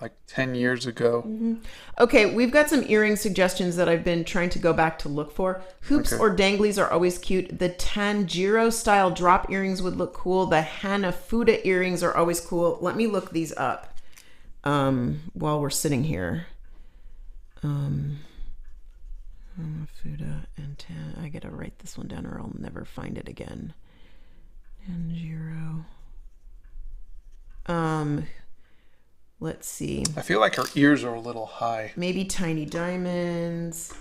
like 10 years ago. Mm-hmm. Okay, we've got some earring suggestions that I've been trying to go back to look for. Hoops or danglies are always cute. The Tanjiro style drop earrings would look cool. The Hanafuda earrings are always cool. Let me look these up while we're sitting here. Hanafuda and I gotta write this one down or I'll never find it again. Tanjiro. Let's see. I feel like her ears are a little high. Maybe tiny diamonds.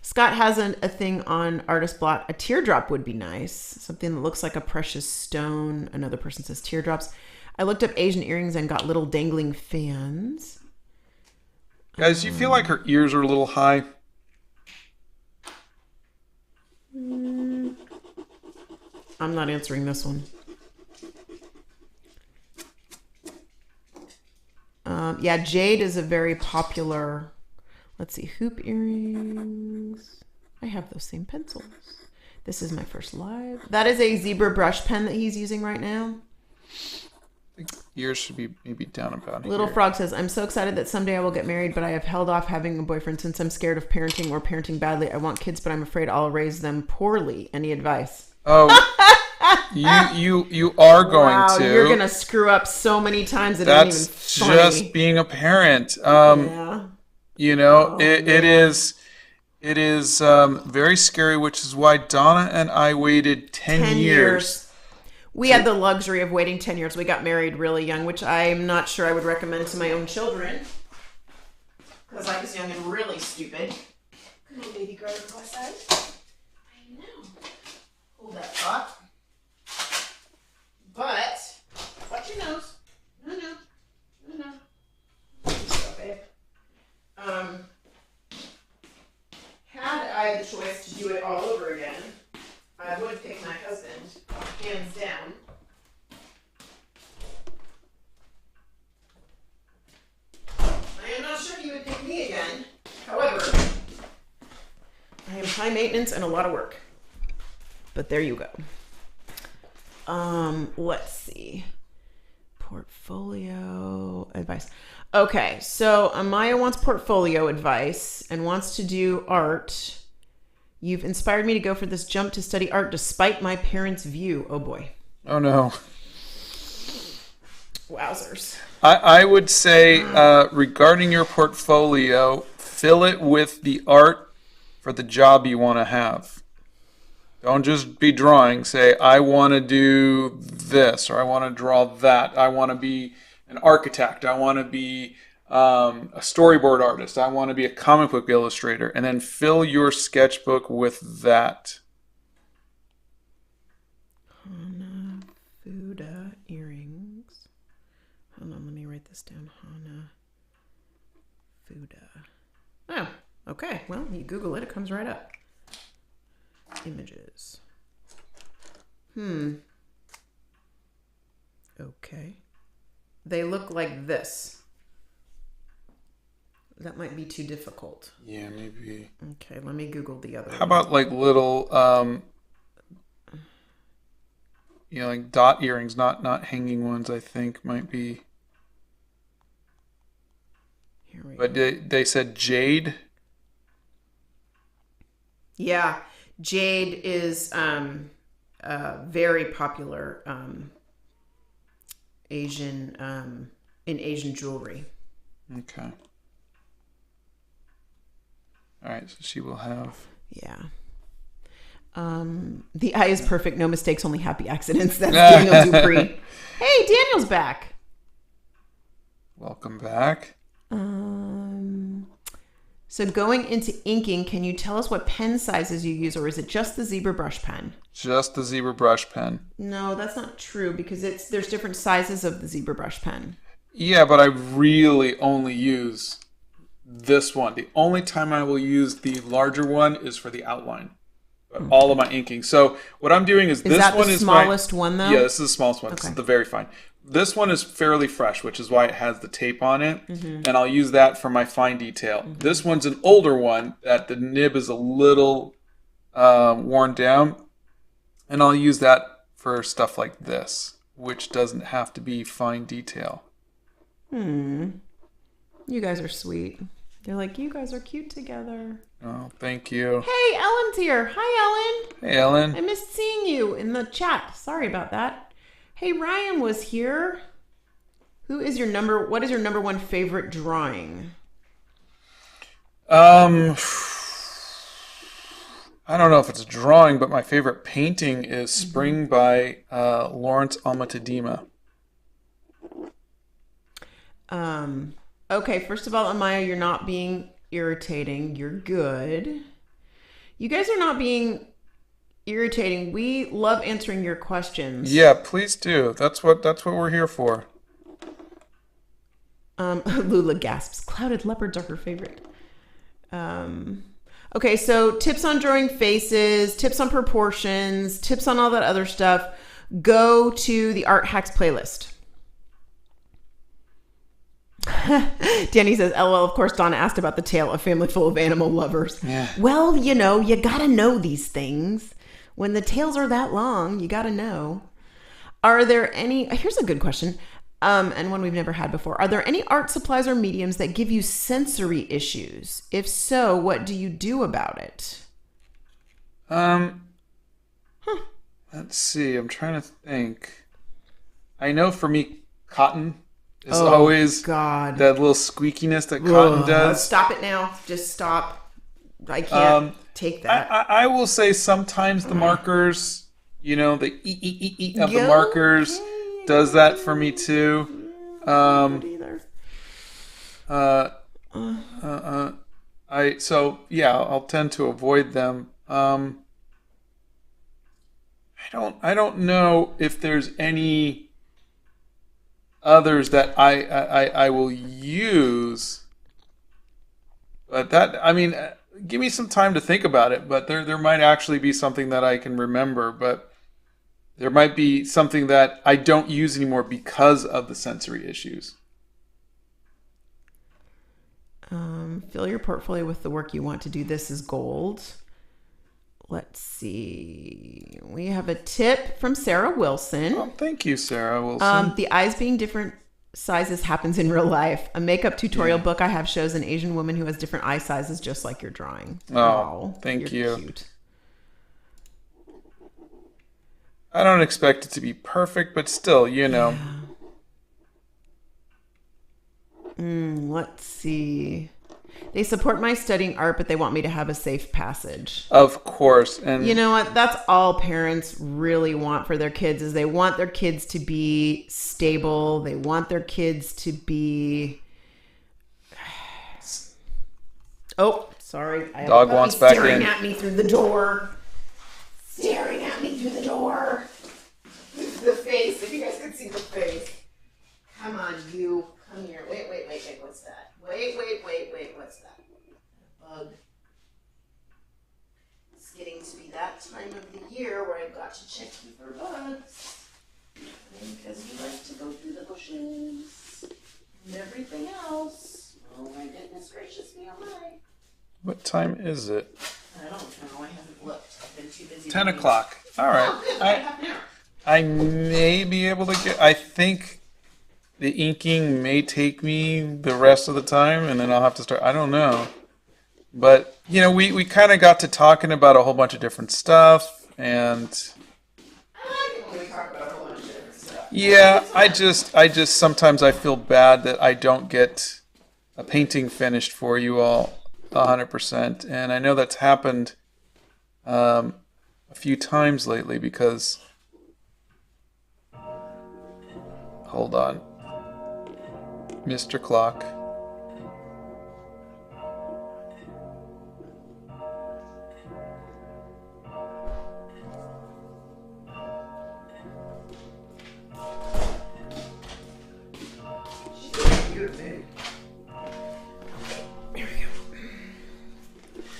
Scott has a thing on Artist Block. A teardrop would be nice. Something that looks like a precious stone. Another person says teardrops. I looked up Asian earrings and got little dangling fans. Guys, you feel like her ears are a little high? I'm not answering this one. Yeah, jade is a very popular. Let's see, hoop earrings. I have those same pencils. This is my first live. That is a zebra brush pen that he's using right now. I think yours should be maybe down about here. Little Frog says, I'm so excited that someday I will get married, but I have held off having a boyfriend since I'm scared of parenting or parenting badly. I want kids, but I'm afraid I'll raise them poorly. Any advice? Oh, you are going to. You're going to screw up so many times that it isn't even funny. Just being a parent. Yeah. You know, it is very scary, which is why Donna and I waited 10 years. We had the luxury of waiting 10 years. We got married really young, which I'm not sure I would recommend to my own children. Because I was young and really stupid. Come on, baby girl, go outside. I know. Hold that thought. But, watch your nose. No. Stop it. Had I the choice to do it all over again, I would pick my husband, hands down. I am not sure he would pick me again. However, I am high maintenance and a lot of work. But there you go. Let's see. Portfolio advice. Okay, so Amaya wants portfolio advice and wants to do art. You've inspired me to go for this jump to study art despite my parents' view. Oh boy. Oh no. Wowzers. I would say regarding your portfolio, fill it with the art for the job you want to have. Don't just be drawing. Say, I want to do this, or I want to draw that. I want to be an architect. I want to be a storyboard artist. I want to be a comic book illustrator. And then fill your sketchbook with that. Hana Fuda earrings. Hold on, let me write this down. Hana Fuda. Oh, okay. Well, you Google it, it comes right up. Images. Okay. They look like this. That might be too difficult. Yeah, maybe. Okay, let me Google the other one. How about like little, like dot earrings, not hanging ones, I think might be. Here we But go. they said jade. Yeah, jade is very popular in Asian jewelry. Okay. All right, so she will have. Yeah. The eye is perfect, no mistakes, only happy accidents. That's Daniel Dupree. Hey, Daniel's back. Welcome back. So going into inking, can you tell us what pen sizes you use, or is it just the zebra brush pen? Just the zebra brush pen. No, that's not true because there's different sizes of the zebra brush pen. Yeah, but I really only use this one. The only time I will use the larger one is for the outline. But all of my inking. So what I'm doing is this that one the is smallest one though? Yeah, this is the smallest one. Okay. This is the very fine. This one is fairly fresh, which is why it has the tape on it. And I'll use that for my fine detail. This one's an older one that the nib is a little worn down. And I'll use that for stuff like this, which doesn't have to be fine detail. You guys are sweet. They're like, you guys are cute together. Oh, thank you. Hey, Ellen's here. Hi, Ellen. Hey, Ellen. I missed seeing you in the chat. Sorry about that. Hey, Ryan was here. What is your number one favorite drawing? I don't know if it's a drawing, but my favorite painting is Spring by Lawrence Almatadima. Okay, first of all, Amaya, you're not being irritating. You're good. You guys are not being irritating. We love answering your questions. Yeah, please do. That's what we're here for. Lula gasps. Clouded leopards are her favorite. Okay, so tips on drawing faces, tips on proportions, tips on all that other stuff. Go to the Art Hacks playlist. Danny says, LOL, of course, Donna asked about the tale, a family full of animal lovers. Yeah. Well, you gotta know these things. When the tales are that long, you gotta know. Are there any, here's a good question, and one we've never had before. Are there any art supplies or mediums that give you sensory issues? If so, what do you do about it? Let's see. I'm trying to think. I know for me, cotton is always God. that little squeakiness that cotton does. Stop it now. Just stop. I can't take that. I will say sometimes the markers, the e of the markers does that for me too. I'll tend to avoid them. I don't know if there's any others that I will use, but give me some time to think about it. But there might actually be something that I can remember, but there might be something that I don't use anymore because of the sensory issues. Fill your portfolio with the work you want to do. This is gold. Let's see. We have a tip from Sarah Wilson. Oh, thank you, Sarah Wilson. The eyes being different sizes happens in real life. A makeup tutorial book I have shows an Asian woman who has different eye sizes, just like your drawing. Oh, thank you. Cute. I don't expect it to be perfect, but still, Yeah. Let's see. They support my studying art, but they want me to have a safe passage. Of course. And you know what? That's all parents really want for their kids, is they want their kids to be stable. They want their kids to be... Oh, sorry. I have Dog a puppy wants back staring in. at me through the door. Staring at me through the door. The face, if you guys could see the face. Come on, you. Come here. Wait. What's that? Wait. What's that? A bug. It's getting to be that time of the year where I've got to check you for bugs. Because you like to go through the bushes and everything else. Oh my goodness gracious me alive. what time is it? I don't know. I haven't looked. I've been too busy. 10 o'clock. All right. Oh, good. I have an hour. I may be able to get... I think the inking may take me the rest of the time, and then I'll have to start... I don't know. But, we kind of got to talking about a whole bunch of different stuff, and... I like it when we talk about a whole bunch of different stuff. Yeah, I just sometimes I feel bad that I don't get a painting finished for you all 100%. And I know that's happened a few times lately because... Hold on. Mr. Clock.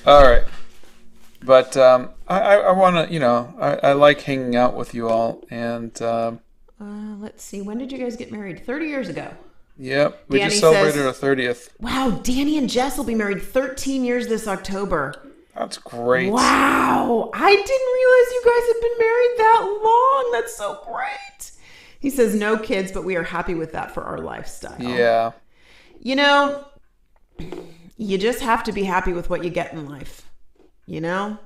All right. But I want to, I like hanging out with you all. And Let's see. When did you guys get married? 30 years ago. Yep. We Danny just celebrated says- our 30th. Wow, Danny and Jess will be married 13 years this October. That's great. Wow, I didn't realize you guys had been married that long. That's so great. He says no kids, but we are happy with that for our lifestyle. Yeah. You just have to be happy with what you get in life. You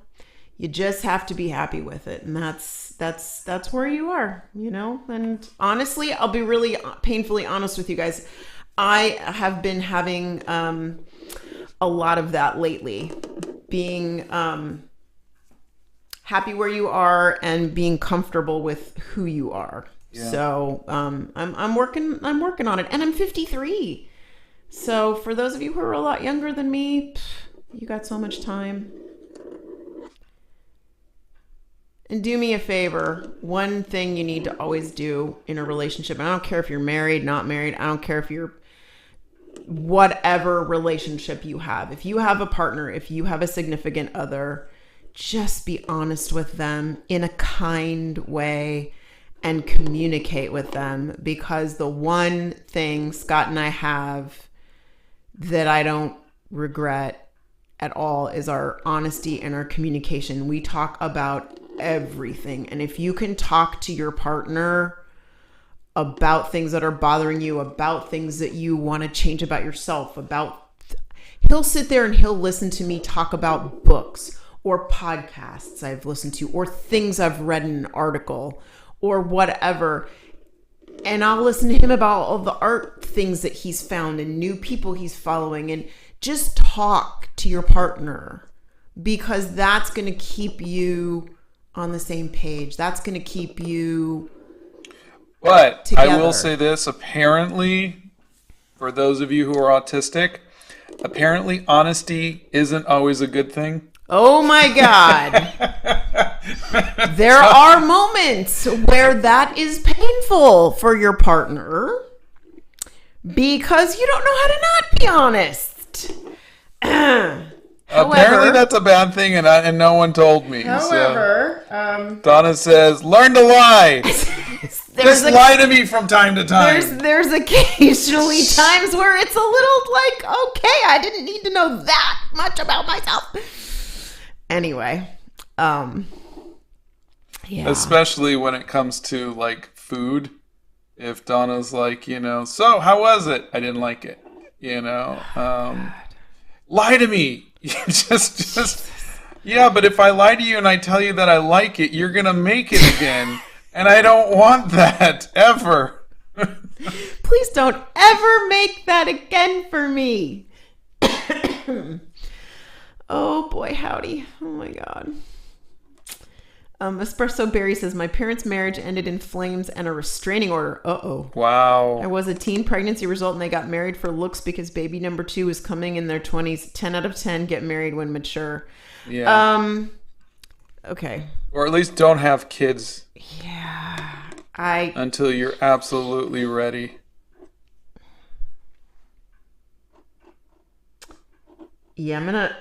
just have to be happy with it, and that's where you are. And honestly, I'll be really painfully honest with you guys. I have been having a lot of that lately, being happy where you are and being comfortable with who you are. Yeah. So I'm working on it, and I'm 53. So for those of you who are a lot younger than me, you got so much time. And do me a favor, one thing you need to always do in a relationship, I don't care if you're married, not married, I don't care if you're whatever relationship you have. If you have a partner, if you have a significant other, just be honest with them in a kind way and communicate with them, because the one thing Scott and I have that I don't regret at all is our honesty and our communication. We talk about everything. And if you can talk to your partner about things that are bothering you, about things that you want to change about yourself, he'll sit there and he'll listen to me talk about books or podcasts I've listened to or things I've read in an article or whatever. And I'll listen to him about all the art things that he's found and new people he's following. And just talk to your partner, because that's going to keep you on the same page. That's going to keep you together. I will say this, apparently, for those of you who are autistic, apparently honesty isn't always a good thing. Oh my God. There are moments where that is painful for your partner because you don't know how to not be honest. Apparently that's a bad thing, and no one told me. However, Donna says, learn to lie. Just lie to me from time to time. There's occasionally times where it's a little like, okay, I didn't need to know that much about myself. Anyway, yeah. Especially when it comes to like food. If Donna's like, so how was it? I didn't like it. Lie to me. just yeah, but if I lie to you and I tell you that I like it, you're gonna make it again. And I don't want that ever. Please don't ever make that again for me. Oh boy, howdy. Oh my God. Espresso Berry says, my parents' marriage ended in flames and a restraining order. Uh-oh. Wow. I was a teen pregnancy result and they got married for looks because baby number 2 was coming in their 20s. 10 out of 10 get married when mature. Yeah. Okay. Or at least don't have kids. Yeah. Until you're absolutely ready. Yeah, I'm gonna...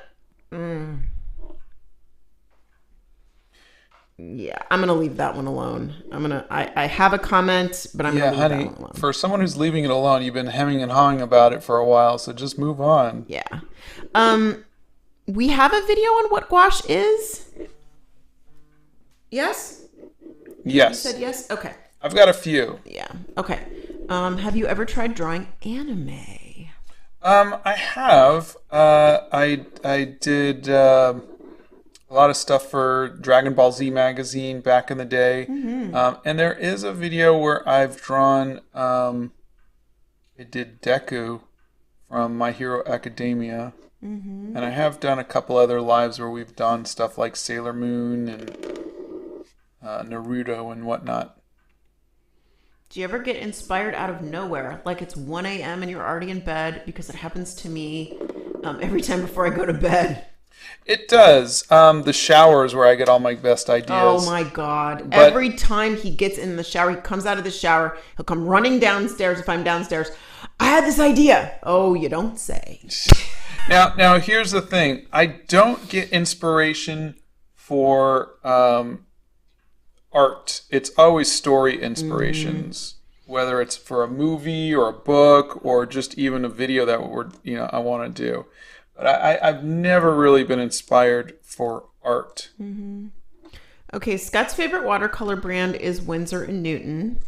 Yeah, I'm gonna leave that one alone. I have a comment, but I'm gonna leave that one alone. For someone who's leaving it alone, you've been hemming and hawing about it for a while, so just move on. Yeah. We have a video on what gouache is. Yes? Yes. You said yes? Okay. I've got a few. Yeah. Okay. Have you ever tried drawing anime? I have. I did a lot of stuff for Dragon Ball Z magazine back in the day. Mm-hmm. And there is a video where I've drawn, I did Deku from My Hero Academia. Mm-hmm. And I have done a couple other lives where we've done stuff like Sailor Moon and Naruto and whatnot. Do you ever get inspired out of nowhere? Like it's 1 a.m. and you're already in bed? Because it happens to me every time before I go to bed. It does. The shower is where I get all my best ideas. Oh my God. But every time he gets in the shower, he comes out of the shower, he'll come running downstairs if I'm downstairs. I had this idea. Oh, you don't say. Now here's the thing. I don't get inspiration for art. It's always story inspirations, whether it's for a movie or a book or just even a video that I want to do. But I've never really been inspired for art. Mm-hmm. Okay, Scott's favorite watercolor brand is Winsor & Newton.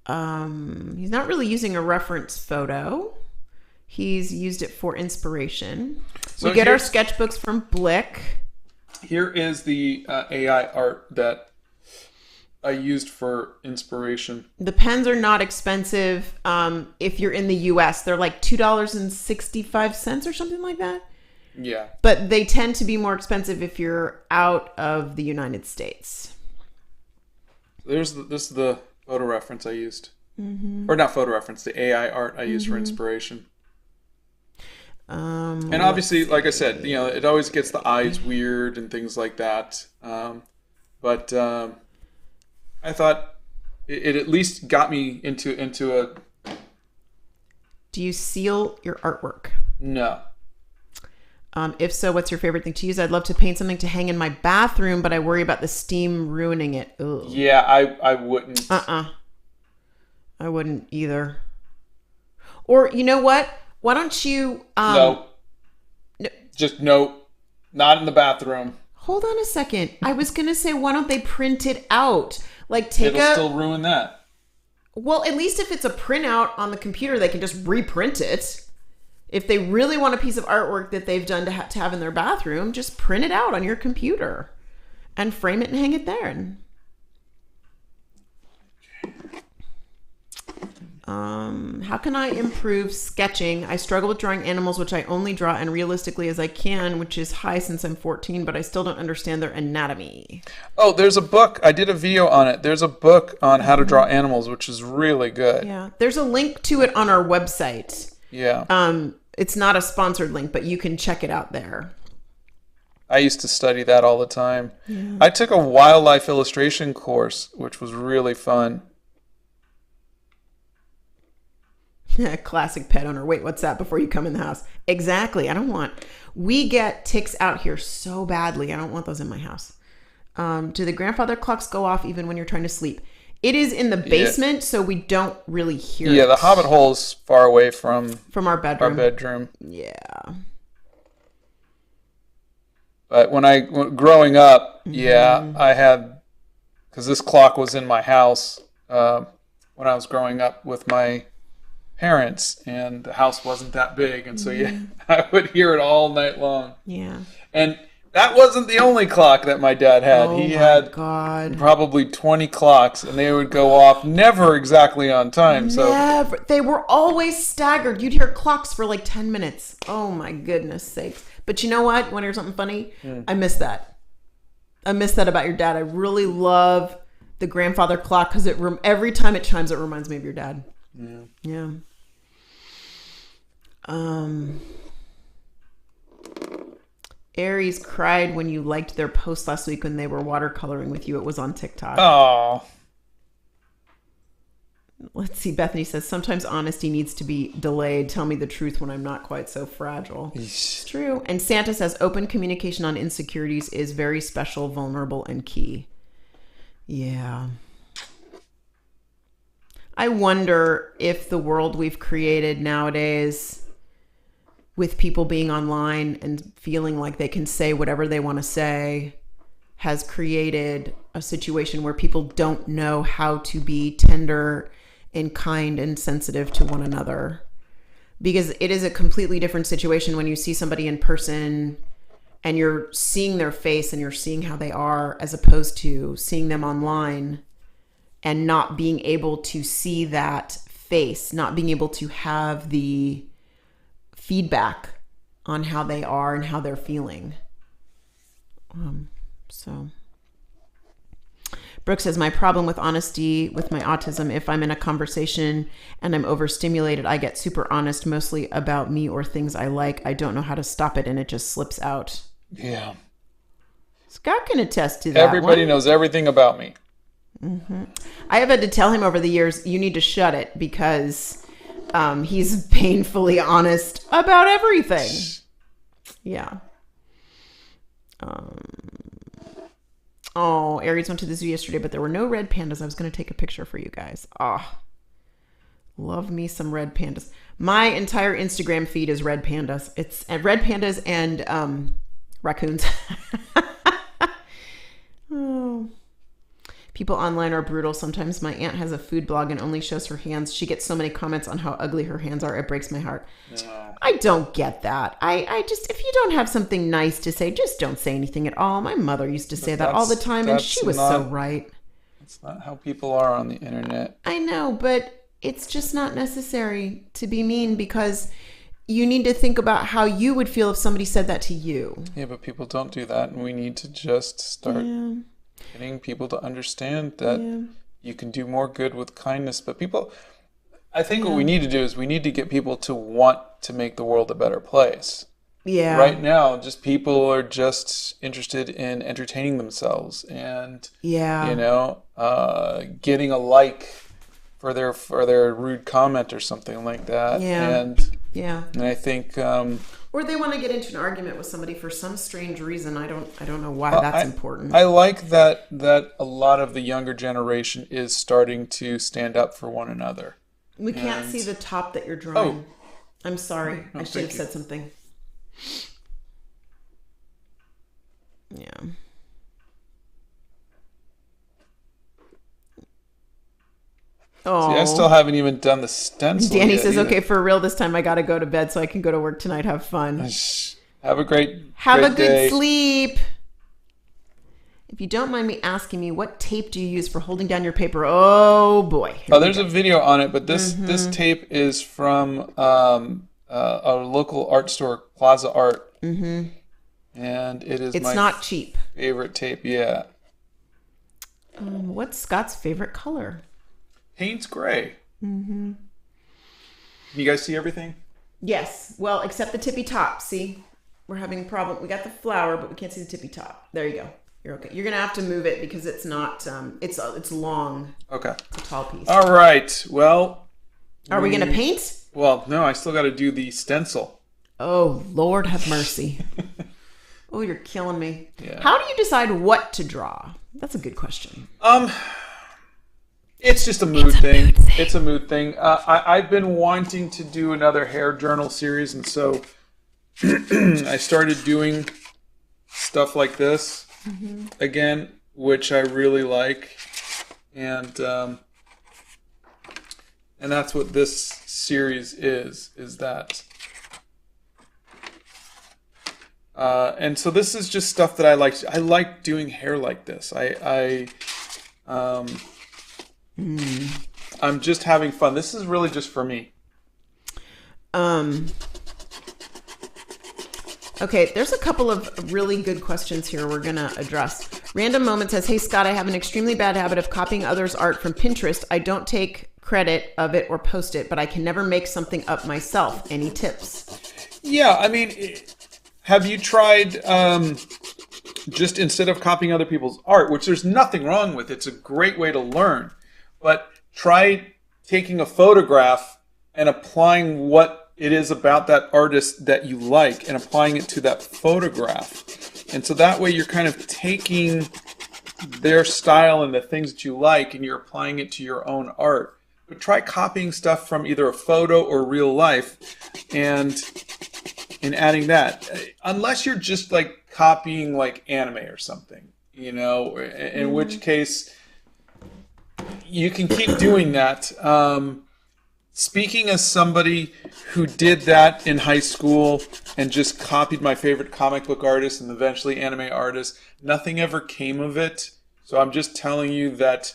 He's not really using a reference photo. He's used it for inspiration. So we get our sketchbooks from Blick. Here is the AI art that I used for inspiration. The pens are not expensive. If you're in the US, they're like $2.65 or something like that. Yeah. But they tend to be more expensive if you're out of the United States. This is the photo reference I used. Mm-hmm. Or not photo reference, the AI art I used for inspiration. And obviously, like I said, it always gets the eyes weird and things like that. But I thought it at least got me into a... Do you seal your artwork? No. If so, what's your favorite thing to use? I'd love to paint something to hang in my bathroom, but I worry about the steam ruining it. Ugh. Yeah, I wouldn't. I wouldn't either. Or you know what? Why don't you? No. Just no. Not in the bathroom. Hold on a second. I was gonna say, why don't they print it out? Like It'll still ruin that. Well, at least if it's a printout on the computer, they can just reprint it. If they really want a piece of artwork that they've done to have in their bathroom, just print it out on your computer and frame it and hang it there. How can I improve sketching? I struggle with drawing animals, which I only draw and realistically as I can, which is high since I'm 14, but I still don't understand their anatomy. Oh, there's a book. I did a video on it. There's a book on how to draw animals, which is really good. Yeah. There's a link to it on our website. Yeah. It's not a sponsored link, but you can check it out there. I used to study that all the time. Yeah. I took a wildlife illustration course, which was really fun. Classic pet owner. Wait, what's that before you come in the house? Exactly. We get ticks out here so badly. I don't want those in my house. Do the grandfather clocks go off even when you're trying to sleep? It is in the basement, so we don't really hear it. Yeah, the Hobbit hole is far away from our bedroom. Yeah. But growing up, I had, because this clock was in my house when I was growing up with my parents, and the house wasn't that big, and so I would hear it all night long. Yeah. And that wasn't the only clock that my dad had. He had probably 20 clocks, and they would go off never exactly on time. Never. They were always staggered. You'd hear clocks for like 10 minutes. Oh my goodness sakes. But you know what? Want to hear something funny? I miss that. I miss that about your dad. I really love the grandfather clock because every time it chimes, it reminds me of your dad. Yeah. Aries cried when you liked their post last week when they were watercoloring with you. It was on TikTok. Oh. Let's see. Bethany says, sometimes honesty needs to be delayed. Tell me the truth when I'm not quite so fragile. It's true. And Santa says, open communication on insecurities is very special, vulnerable, and key. Yeah. I wonder if the world we've created nowadays, with people being online and feeling like they can say whatever they want to say, has created a situation where people don't know how to be tender and kind and sensitive to one another. Because it is a completely different situation when you see somebody in person and you're seeing their face and you're seeing how they are, as opposed to seeing them online and not being able to see that face, not being able to have the feedback on how they are and how they're feeling. So Brooke says, my problem with honesty with my autism, if I'm in a conversation and I'm overstimulated, I get super honest, mostly about me or things I like. I don't know how to stop it and it just slips out. Yeah. Scott can attest to that. Everybody knows everything about me. I have had to tell him over the years, you need to shut it, because he's painfully honest about everything. Yeah. Aries went to the zoo yesterday, but there were no red pandas. I was going to take a picture for you guys. Love me some red pandas. My entire Instagram feed is red pandas. It's red pandas and raccoons. People online are brutal. Sometimes my aunt has a food blog and only shows her hands. She gets so many comments on how ugly her hands are. It breaks my heart. No. I don't get that. I just, if you don't have something nice to say, just don't say anything at all. My mother used to say that all the time, and she was so right. That's not how people are on the internet. I know, but it's just not necessary to be mean, because you need to think about how you would feel if somebody said that to you. Yeah, but people don't do that, and we need to just start getting people to understand that you can do more good with kindness. But people, I think what we need to do is we need to get people to want to make the world a better place. Yeah. Right now, just people are just interested in entertaining themselves and, getting a like for their rude comment or something like that. Yeah. And I think Or they want to get into an argument with somebody for some strange reason. I don't know why that's important. I like that a lot of the younger generation is starting to stand up for one another. We can't see the top that you're drawing. Oh. I'm sorry. I should have said something. Yeah. Oh. See, I still haven't even done the stencil. Danny says, "Okay, for real, this time I got to go to bed so I can go to work tonight. Have fun. Have a great good day. Sleep. If you don't mind me asking me, what tape do you use for holding down your paper? Oh boy. There's a video on it, but this tape is from a local art store, Plaza Art, and it's not cheap. Favorite tape. Yeah. What's Scott's favorite color? Payne's gray. Can you guys see everything? Yes. Well, except the tippy top. See, we're having a problem. We got the flower, but we can't see the tippy top. There you go. You're okay. You're gonna have to move it because it's not. It's long. Okay. It's a tall piece. All right. Well. Are we gonna paint? Well, no. I still got to do the stencil. Oh, Lord have mercy. Oh, you're killing me. Yeah. How do you decide what to draw? That's a good question. It's just a mood thing. It's a mood thing. I've been wanting to do another hair journal series, and so I started doing stuff like this again, which I really like, and that's what this series is that. And so this is just stuff that I like. I like doing hair like this. I'm just having fun. This is really just for me. Okay, there's a couple of really good questions here we're going to address. Random Moment says, "Hey Scott, I have an extremely bad habit of copying others' art from Pinterest. I don't take credit of it or post it, but I can never make something up myself. Any tips?" Yeah, I mean, have you tried just instead of copying other people's art, which there's nothing wrong with, it's a great way to learn, but try taking a photograph and applying what it is about that artist that you like and applying it to that photograph. And so that way you're kind of taking their style and the things that you like and you're applying it to your own art. But try copying stuff from either a photo or real life and adding that. Unless you're just like copying like anime or something, you know, in which case you can keep doing that. Speaking as somebody who did that in high school and just copied my favorite comic book artist and eventually anime artist, nothing ever came of it. So I'm just telling you that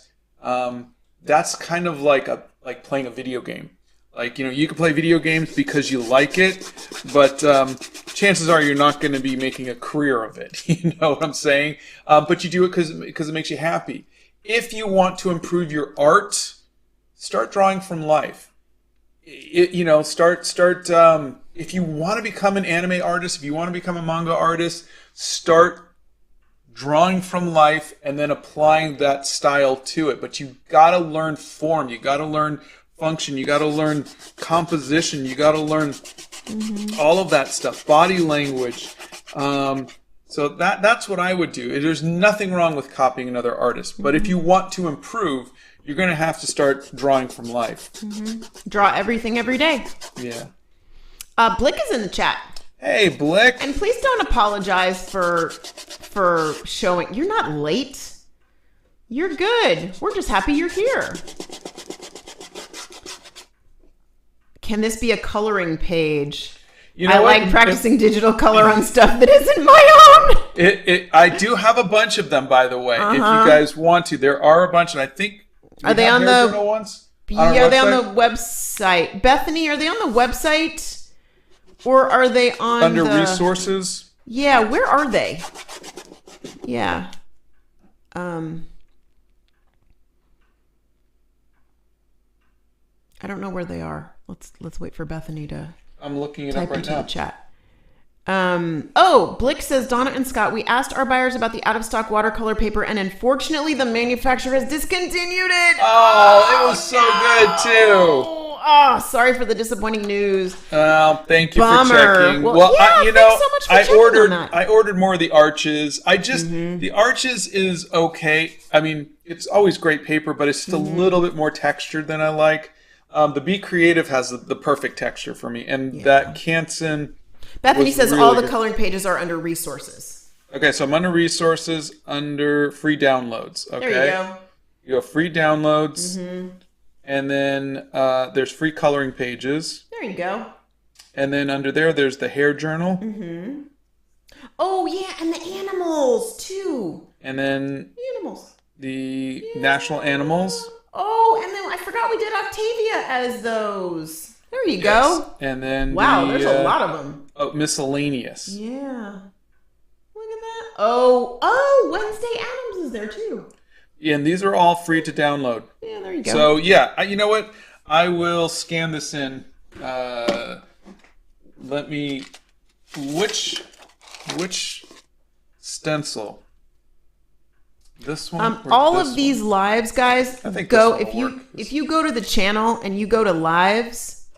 that's kind of like playing a video game. Like, you know, you can play video games because you like it, but chances are you're not going to be making a career of it. You know what I'm saying? But you do it because it makes you happy. If you want to improve your art, start drawing from life. If you want to become an anime artist, if you want to become a manga artist, start drawing from life and then applying that style to it. But you got to learn form. You got to learn function. You got to learn composition. You got to learn all of that stuff, body language. So that's what I would do. There's nothing wrong with copying another artist. But if you want to improve, you're going to have to start drawing from life. Draw everything every day. Yeah. Blick is in the chat. Hey, Blick. And please don't apologize for showing. You're not late. You're good. We're just happy you're here. Can this be a coloring page? You know I like practicing digital color on stuff that isn't my own. I do have a bunch of them, by the way. If you guys want to, there are a bunch, and I think are they on the ones? Yeah, are they on the website? Bethany, are they on the website, or are they on under resources? Yeah, where are they? Yeah. I don't know where they are. Let's wait for Bethany to. I'm looking it type up right into now. The chat. Blick says, Donna and Scott, we asked our buyers about the out-of-stock watercolor paper, and unfortunately, the manufacturer has discontinued it. Oh, it was so good too. sorry for the disappointing news. Thank you Bummer. for checking. Well, yeah, thanks so much for checking on that. I ordered more of the arches. The arches is okay. I mean, it's always great paper, but it's just a little bit more textured than I like. The Be Creative has the perfect texture for me, and that Canson. Bethany says really all the good. coloring pages are under resources. Okay, so I'm under resources, under free downloads. Okay, There you go. You have free downloads, and then there's free coloring pages. There you go. And then under there's the hair journal. Oh yeah, and the animals too. And then Animals. the national animals. Oh, and then I forgot we did Octavia as those. There you go. And then Wow, there's a lot of them. Oh, miscellaneous. Yeah. Look at that. Oh, Wednesday Adams is there too. Yeah, and these are all free to download. Yeah, there you go. So yeah, you know what? I will scan this in. Let me. Which stencil? This one. or all this of these lives, guys, I think go this if one will you work. if you go to the channel and you go to lives,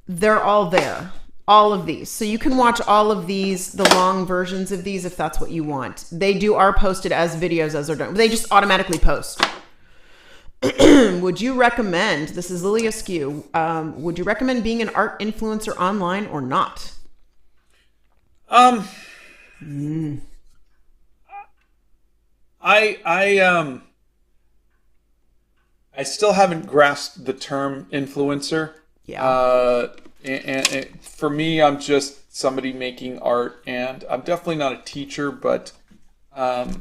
they're all there. All of these. So you can watch all of these, the long versions of these, if that's what you want. They are posted as videos as they're done. They just automatically post. Would you recommend, this is Lily Askew, would you recommend being an art influencer online or not? I still haven't grasped the term influencer. Yeah. And for me, I'm just somebody making art, and I'm definitely not a teacher, but I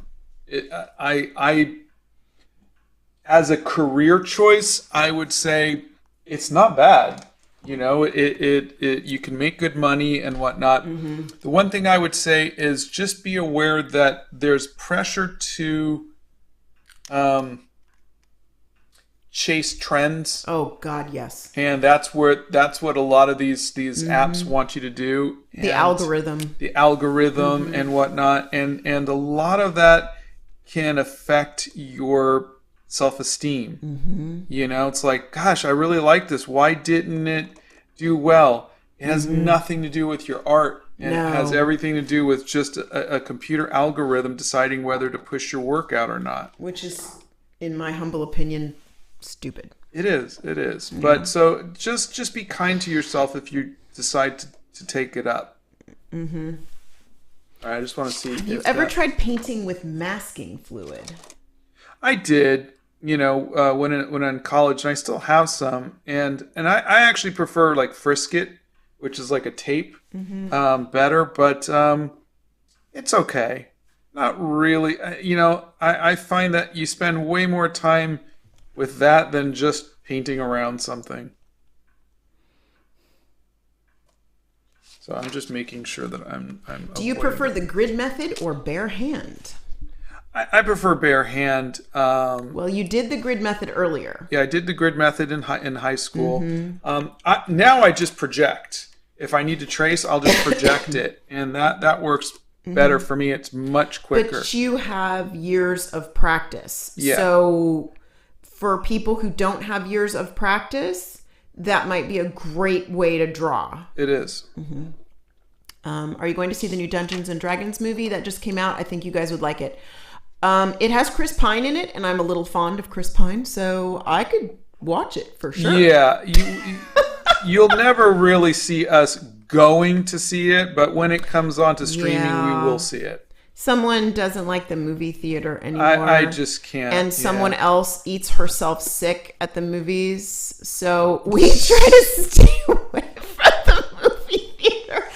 as a career choice, I would say it's not bad. You know, you can make good money and whatnot. The one thing I would say is just be aware that there's pressure to chase trends. Oh God, yes. And that's what a lot of these apps want you to do. The algorithm. The algorithm and whatnot. And a lot of that can affect your self-esteem. You know, it's like, gosh, I really like this. Why didn't it do well? It has nothing to do with your art. And it has everything to do with just a computer algorithm deciding whether to push your work out or not. Which is, in my humble opinion, stupid. It is. But so just be kind to yourself if you decide to take it up. All right, I just want to see. Have you ever tried painting with masking fluid? I did. You know, when in college, and I still have some, and I actually prefer like Frisket, which is like a tape, better, but it's okay. Not really. You know, I find that you spend way more time with that than just painting around something. So I'm just making sure that I'm Do you prefer the grid method or bare hand? I prefer bare hand. Well, you did the grid method earlier. Yeah, I did the grid method in high school. Now I just project. If I need to trace, I'll just project it, and that works better for me. It's much quicker. But you have years of practice. Yeah. So for people who don't have years of practice, that might be a great way to draw. It is. Are you going to see the new Dungeons and Dragons movie that just came out? I think you guys would like it. It has Chris Pine in it, and I'm a little fond of Chris Pine, so I could watch it for sure. Yeah, you'll never really see us going to see it, but when it comes onto streaming, we will see it. Someone doesn't like the movie theater anymore. I just can't. And someone else eats herself sick at the movies, so we try to stay away from the movie theater.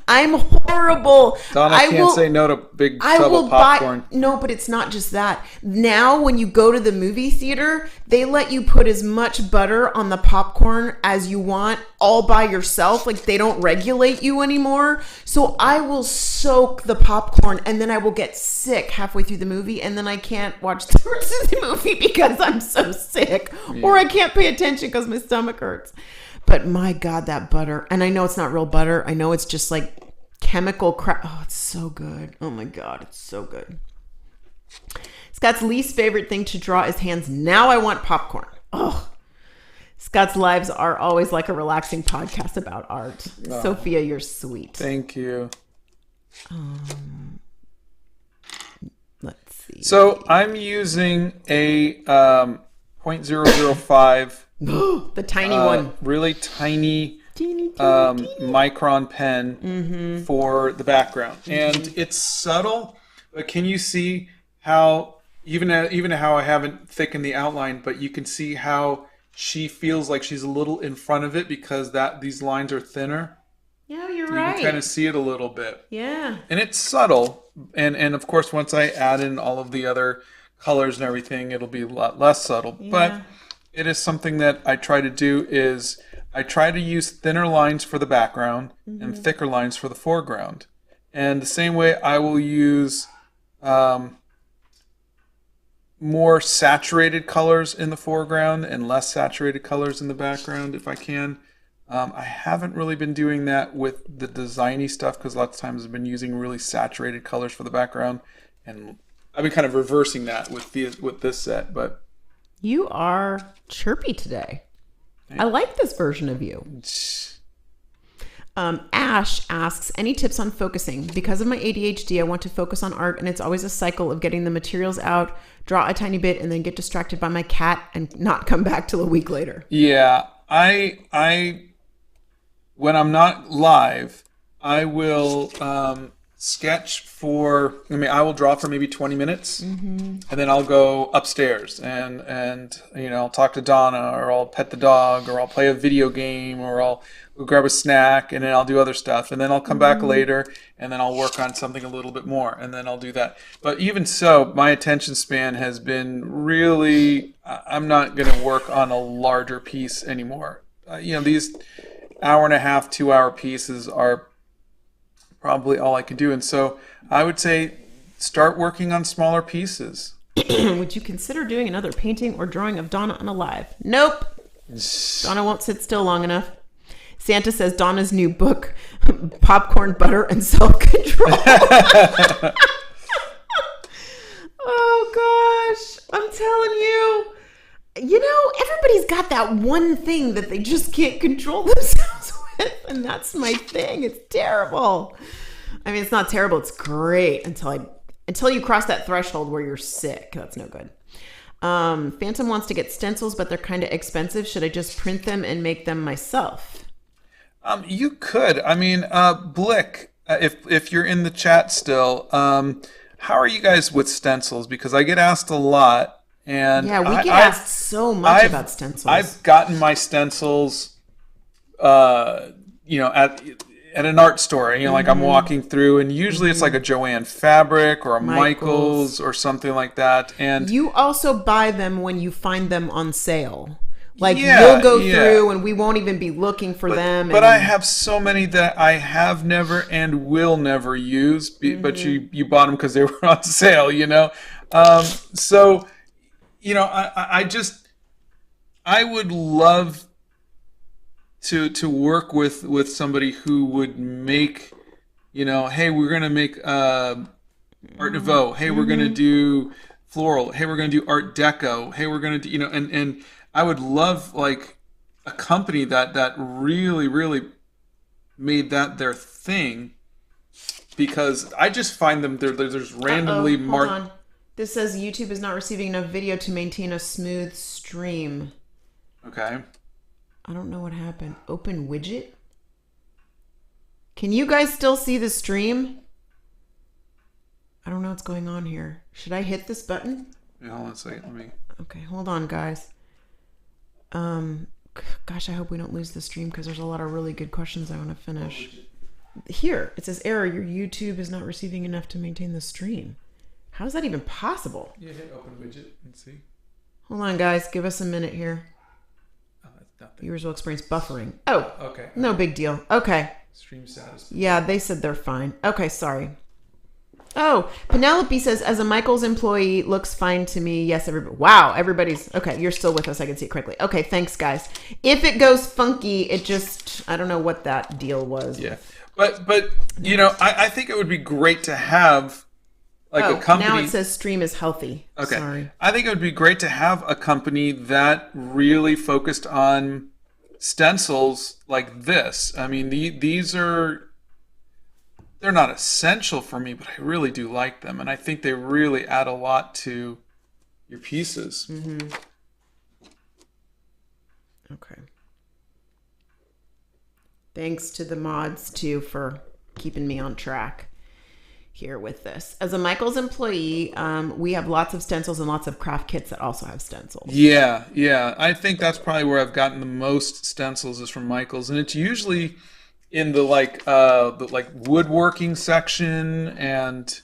I'm horrible. Donna can't say no to big tub of popcorn. No, but it's not just that. Now, when you go to the movie theater, they let you put as much butter on the popcorn as you want all by yourself. Like, they don't regulate you anymore. So I will soak the popcorn, and then I will get sick halfway through the movie, and then I can't watch the rest of the movie because I'm so sick. Yeah. Or I can't pay attention because my stomach hurts. But my God, that butter. And I know it's not real butter. I know it's just like chemical crap. Oh, it's so good. Oh my God, it's so good. Scott's least favorite thing to draw is hands. Now I want popcorn. Oh, Scott's lives are always like a relaxing podcast about art. Oh, Sophia, you're sweet. Thank you. Let's see. So I'm using a .005 The tiny one. really tiny Teeny. micron pen for the background, and it's subtle. But can you see how even how I haven't thickened the outline, but you can see how she feels like she's a little in front of it because these lines are thinner. Yeah, you're You right. can kind of see it a little bit. Yeah. And it's subtle. And of course, once I add in all of the other colors and everything, it'll be a lot less subtle. Yeah. But it is something that I try to do is I try to use thinner lines for the background and thicker lines for the foreground. And the same way I will use more saturated colors in the foreground and less saturated colors in the background if I can. I haven't really been doing that with the designy stuff because lots of times I've been using really saturated colors for the background, and I've been kind of reversing that with this set. But You are chirpy today. I like this version of you. Ash asks, any tips on focusing? Because of my ADHD, I want to focus on art, and it's always a cycle of getting the materials out, draw a tiny bit, and then get distracted by my cat and not come back till a week later. yeah, I when I'm not live, I will sketch for. I will draw for maybe 20 minutes, and then I'll go upstairs and I'll talk to Donna, or I'll pet the dog, or I'll play a video game, or I'll grab a snack, and then I'll do other stuff, and then I'll come back later, and then I'll work on something a little bit more, and then I'll do that. But even so, my attention span has been really. I'm not going to work on a larger piece anymore. These hour and a half, 2 hour pieces are probably all I can do. And so I would say start working on smaller pieces. Would you consider doing another painting or drawing of Donna unalive? Nope. Donna won't sit still long enough. Santa says Donna's new book, Popcorn, Butter, and Self-Control. Oh, gosh. I'm telling you. Everybody's got that one thing that they just can't control themselves with, and that's my thing. It's terrible. I mean, it's not terrible. It's great until you cross that threshold where you're sick. That's no good. Phantom wants to get stencils, but they're kind of expensive. Should I just print them and make them myself? You could. Blick, if you're in the chat still, how are you guys with stencils? Because I get asked a lot. And yeah, we get asked so much about stencils. I've gotten my stencils, at an art store. Like I'm walking through, and usually it's like a Joanne Fabric or a Michaels or something like that. And you also buy them when you find them on sale. You'll go through, and we won't even be looking for them. But I have so many that I have never and will never use. But you bought them because they were on sale. So. I would love to work with somebody who would make, hey, we're going to make Art Nouveau. Hey, we're going to do floral. Hey, we're going to do Art Deco. Hey, we're going to do, and I would love like a company that really, really made that their thing, because I just find them there's randomly marked. This says YouTube is not receiving enough video to maintain a smooth stream. Okay. I don't know what happened. Open widget? Can you guys still see the stream? I don't know what's going on here. Should I hit this button? Yeah, hold on a second. Let me. Okay, hold on, guys. Gosh, I hope we don't lose the stream because there's a lot of really good questions I want to finish. Here, it says error. Your YouTube is not receiving enough to maintain the stream. How is that even possible? Yeah, hit open widget and see. Hold on, guys. Give us a minute here. Oh, that's nothing. Viewers will experience buffering. Oh, okay. No big deal. Okay. Stream status. Yeah, they said they're fine. Okay, sorry. Oh, Penelope says, as a Michaels employee, looks fine to me. Yes, everybody. Wow, everybody's... Okay, you're still with us. I can see it correctly. Okay, thanks, guys. If it goes funky, it just... I don't know what that deal was. Yeah. But I think it would be great to have like a Now company. it says stream is healthy. Okay. Sorry. I think it would be great to have a company that really focused on stencils like this. I mean, these are, they're not essential for me, but I really do like them. And I think they really add a lot to your pieces. Okay. Thanks to the mods too for keeping me on track here with this. As a Michaels employee, we have lots of stencils and lots of craft kits that also have stencils. Yeah, yeah. I think that's probably where I've gotten the most stencils is from Michaels, and it's usually in the like woodworking section and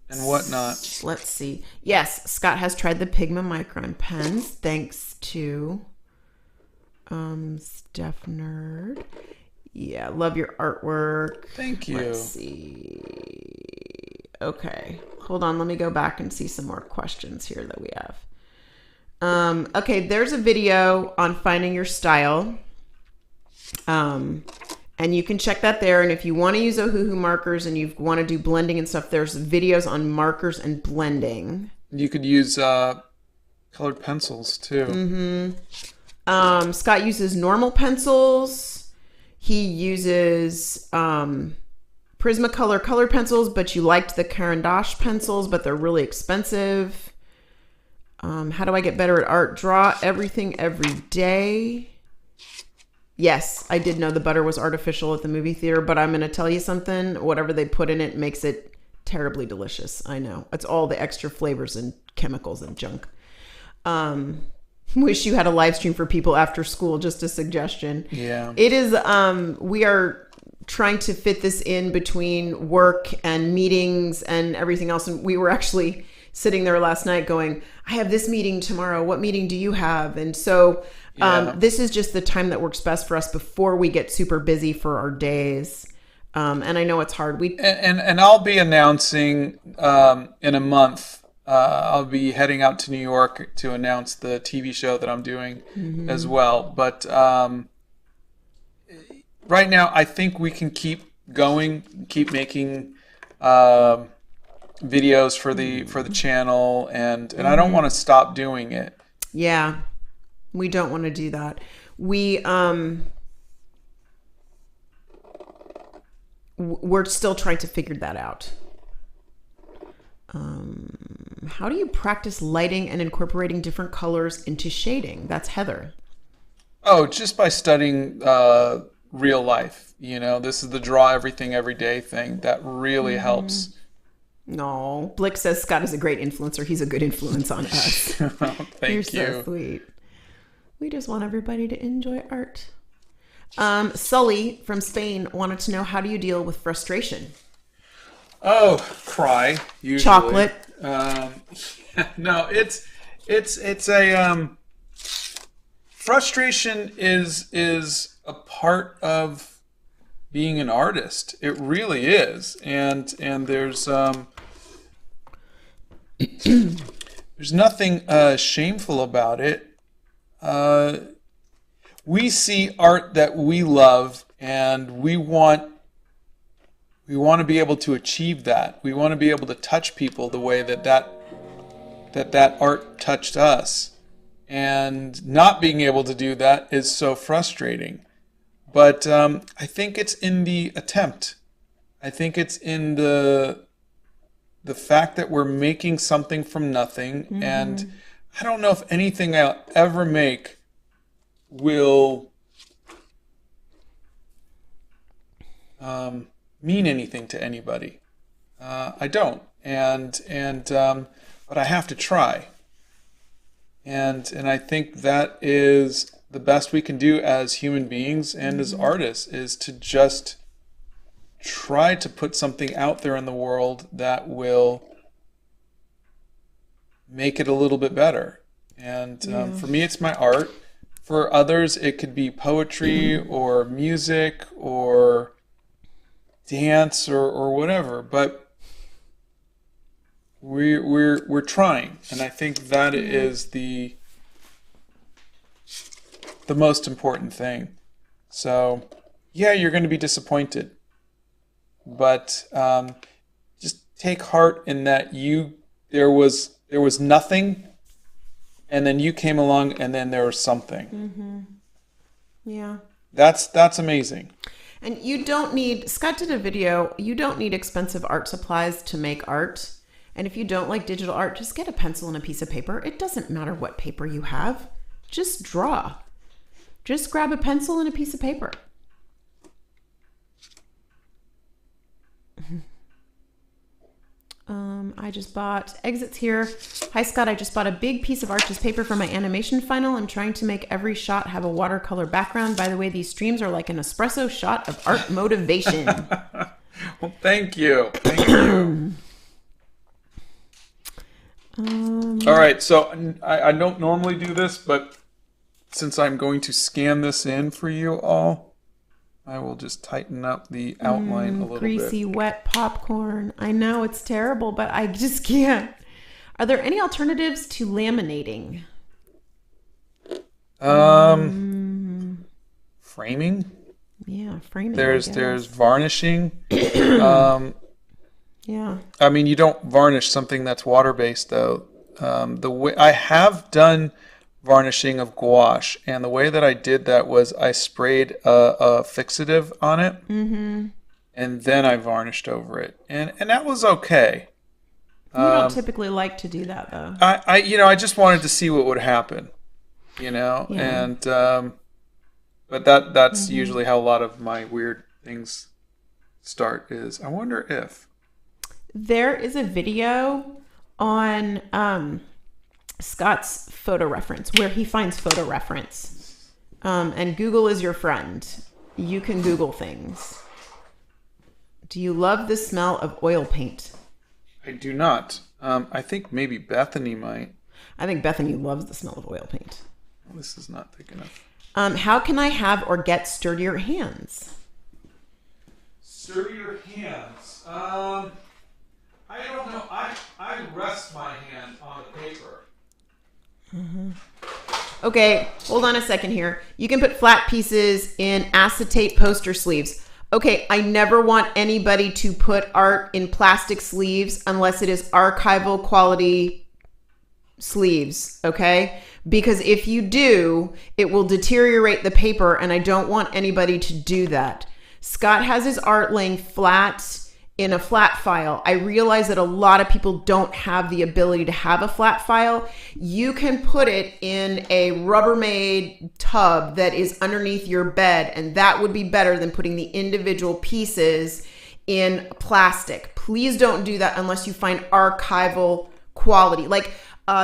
whatnot. Let's see. Yes, Scott has tried the Pigma Micron pens thanks to Steph Nerd. Yeah, love your artwork. Thank you. Let's see. Okay, hold on. Let me go back and see some more questions here that we have. Okay, there's a video on finding your style. And you can check that there. And if you want to use Ohuhu markers and you want to do blending and stuff, there's videos on markers and blending. You could use colored pencils too. Scott uses normal pencils. He uses Prismacolor colored pencils, but you liked the Caran d'Ache pencils, but they're really expensive. How do I get better at art? Draw everything every day. Yes, I did know the butter was artificial at the movie theater, but I'm going to tell you something. Whatever they put in it makes it terribly delicious. I know. It's all the extra flavors and chemicals and junk. Wish you had a live stream for people after school. Just a suggestion. Yeah. It is, we are trying to fit this in between work and meetings and everything else. And we were actually sitting there last night going, I have this meeting tomorrow. What meeting do you have? And so this is just the time that works best for us before we get super busy for our days. And I know it's hard. And I'll be announcing in a month. I'll be heading out to New York to announce the TV show that I'm doing as well. But right now, I think we can keep going, keep making videos for the channel, and I don't want to stop doing it. Yeah, we don't want to do that. We're still trying to figure that out. How do you practice lighting and incorporating different colors into shading? That's Heather. Oh, just by studying real life. You know, this is the draw everything every day thing. That really helps. No, Blick says Scott is a great influencer. He's a good influence on us. Thank you. You're so sweet. We just want everybody to enjoy art. Sully from Spain wanted to know, how do you deal with frustration? Oh, cry. Usually. Chocolate. No, it's a frustration is a part of being an artist. It really is, and there's there's nothing shameful about it. We see art that we love, and we want to be able to achieve that. We want to be able to touch people the way that art touched us. And not being able to do that is so frustrating. But I think it's in the attempt. I think it's in the fact that we're making something from nothing. And I don't know if anything I'll ever make will mean anything to anybody. I don't, but I have to try, and I think that is the best we can do as human beings and as artists, is to just try to put something out there in the world that will make it a little bit better. And for me, it's my art. For others, it could be poetry or music or dance or whatever, but we're trying, and I think that is the most important thing. So yeah, you're going to be disappointed, but just take heart in that there was nothing, and then you came along, and then there was something. Mm-hmm. Yeah. That's amazing. And you don't need, Scott did a video, you don't need expensive art supplies to make art. And if you don't like digital art, just get a pencil and a piece of paper. It doesn't matter what paper you have. Just draw. Just grab a pencil and a piece of paper. I just bought exits here. Hi, Scott. I just bought a big piece of Arches paper for my animation final. I'm trying to make every shot have a watercolor background. By the way, these streams are like an espresso shot of art motivation. Well, thank you. Thank you. All right. So I don't normally do this, but since I'm going to scan this in for you all, I will just tighten up the outline a little greasy, bit. wet popcorn. I know it's terrible, but I just can't. Are there any alternatives to laminating? Framing. Yeah, framing. There's varnishing. Yeah. I mean, you don't varnish something that's water-based, though. The way I have done varnishing of gouache, and the way that I did that was I sprayed a fixative on it, and then I varnished over it, and that was okay. You don't typically like to do that, though. I just wanted to see what would happen, Yeah. and but that's usually how a lot of my weird things start. Is I wonder if There is a video on Scott's photo reference where he finds photo reference. And Google is your friend. You can Google things. Do you love the smell of oil paint? I do not. I think maybe Bethany might. I think Bethany loves the smell of oil paint. Well, this is not thick enough. How can I have or get sturdier hands? Sturdier hands. I don't know. I rest my hand on the paper. Okay, hold on a second here. You can put flat pieces in acetate poster sleeves. Okay, I never want anybody to put art in plastic sleeves unless it is archival quality sleeves, okay? Because if you do, it will deteriorate the paper, and I don't want anybody to do that. Scott has his art laying flat in a flat file. I realize that a lot of people don't have the ability to have a flat file. You can put it in a Rubbermaid tub that is underneath your bed, and that would be better than putting the individual pieces in plastic. Please don't do that unless you find archival quality. Like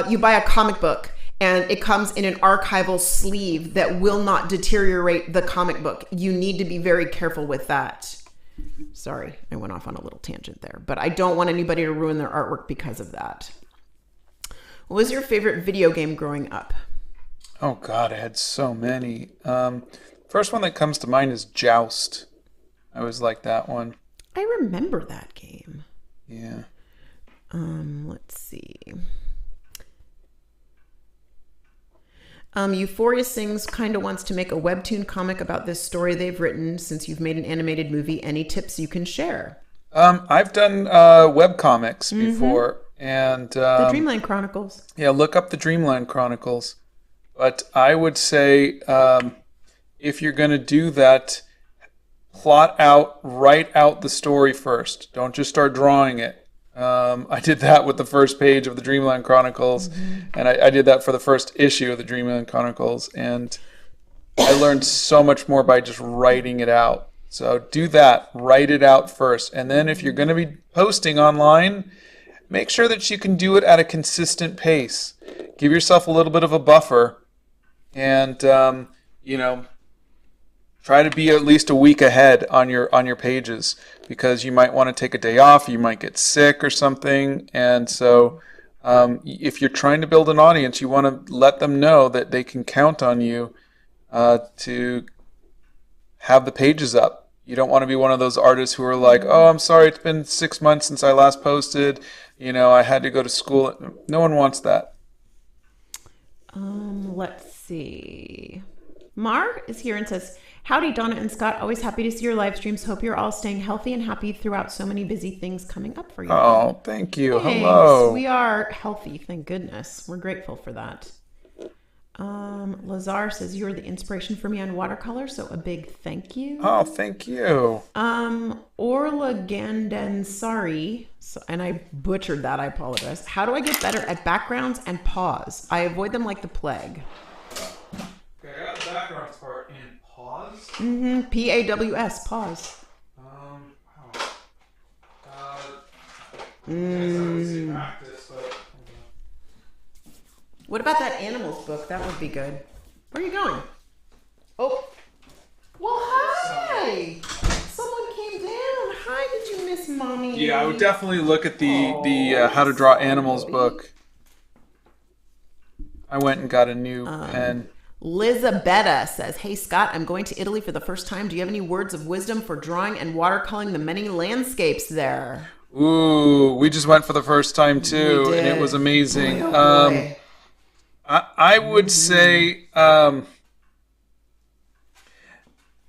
you buy a comic book and it comes in an archival sleeve that will not deteriorate the comic book. You need to be very careful with that. Sorry, I went off on a little tangent there, but I don't want anybody to ruin their artwork because of that. What was your favorite video game growing up? Oh God, I had so many. First one that comes to mind is Joust. I always liked that one. I remember that game. Yeah. Let's see. Euphoria Sings kind of wants to make a webtoon comic about this story they've written since you've made an animated movie. Any tips you can share? I've done web comics before, and The Dreamland Chronicles. Yeah, look up the Dreamland Chronicles. But I would say if you're going to do that, write out the story first. Don't just start drawing it. I did that with the first page of the Dreamland Chronicles, and I did that for the first issue of the Dreamland Chronicles, and I learned so much more by just writing it out. So do that. Write it out first. And then if you're going to be posting online, make sure that you can do it at a consistent pace. Give yourself a little bit of a buffer, and try to be at least a week ahead on your pages, because you might want to take a day off, you might get sick or something, and so if you're trying to build an audience, you want to let them know that they can count on you to have the pages up. You don't want to be one of those artists who are like, oh, I'm sorry, it's been 6 months since I last posted, I had to go to school. No one wants that. Let's see. Mar is here and says, howdy, Donna and Scott. Always happy to see your live streams. Hope you're all staying healthy and happy throughout so many busy things coming up for you. Oh, thank you. Thanks. Hello. We are healthy, thank goodness. We're grateful for that. Lazar says you're the inspiration for me on watercolor, so a big thank you. Oh, thank you. Orla Gandansari, and I butchered that, I apologize. How do I get better at backgrounds and pause? I avoid them like the plague. Okay, I got the backgrounds part in pause. P-A-W-S, pause. Wow. Practice, but... What about that animals book? That would be good. Where are you going? Oh. Well, hi. Someone came down. Hi, did you miss Mommy? Yeah, I would definitely look at the How to Draw Animals book. I went and got a new pen. Lizabetta says, hey, Scott, I'm going to Italy for the first time. Do you have any words of wisdom for drawing and watercoloring the many landscapes there? Ooh, we just went for the first time, too, and it was amazing. Oh, boy. I would say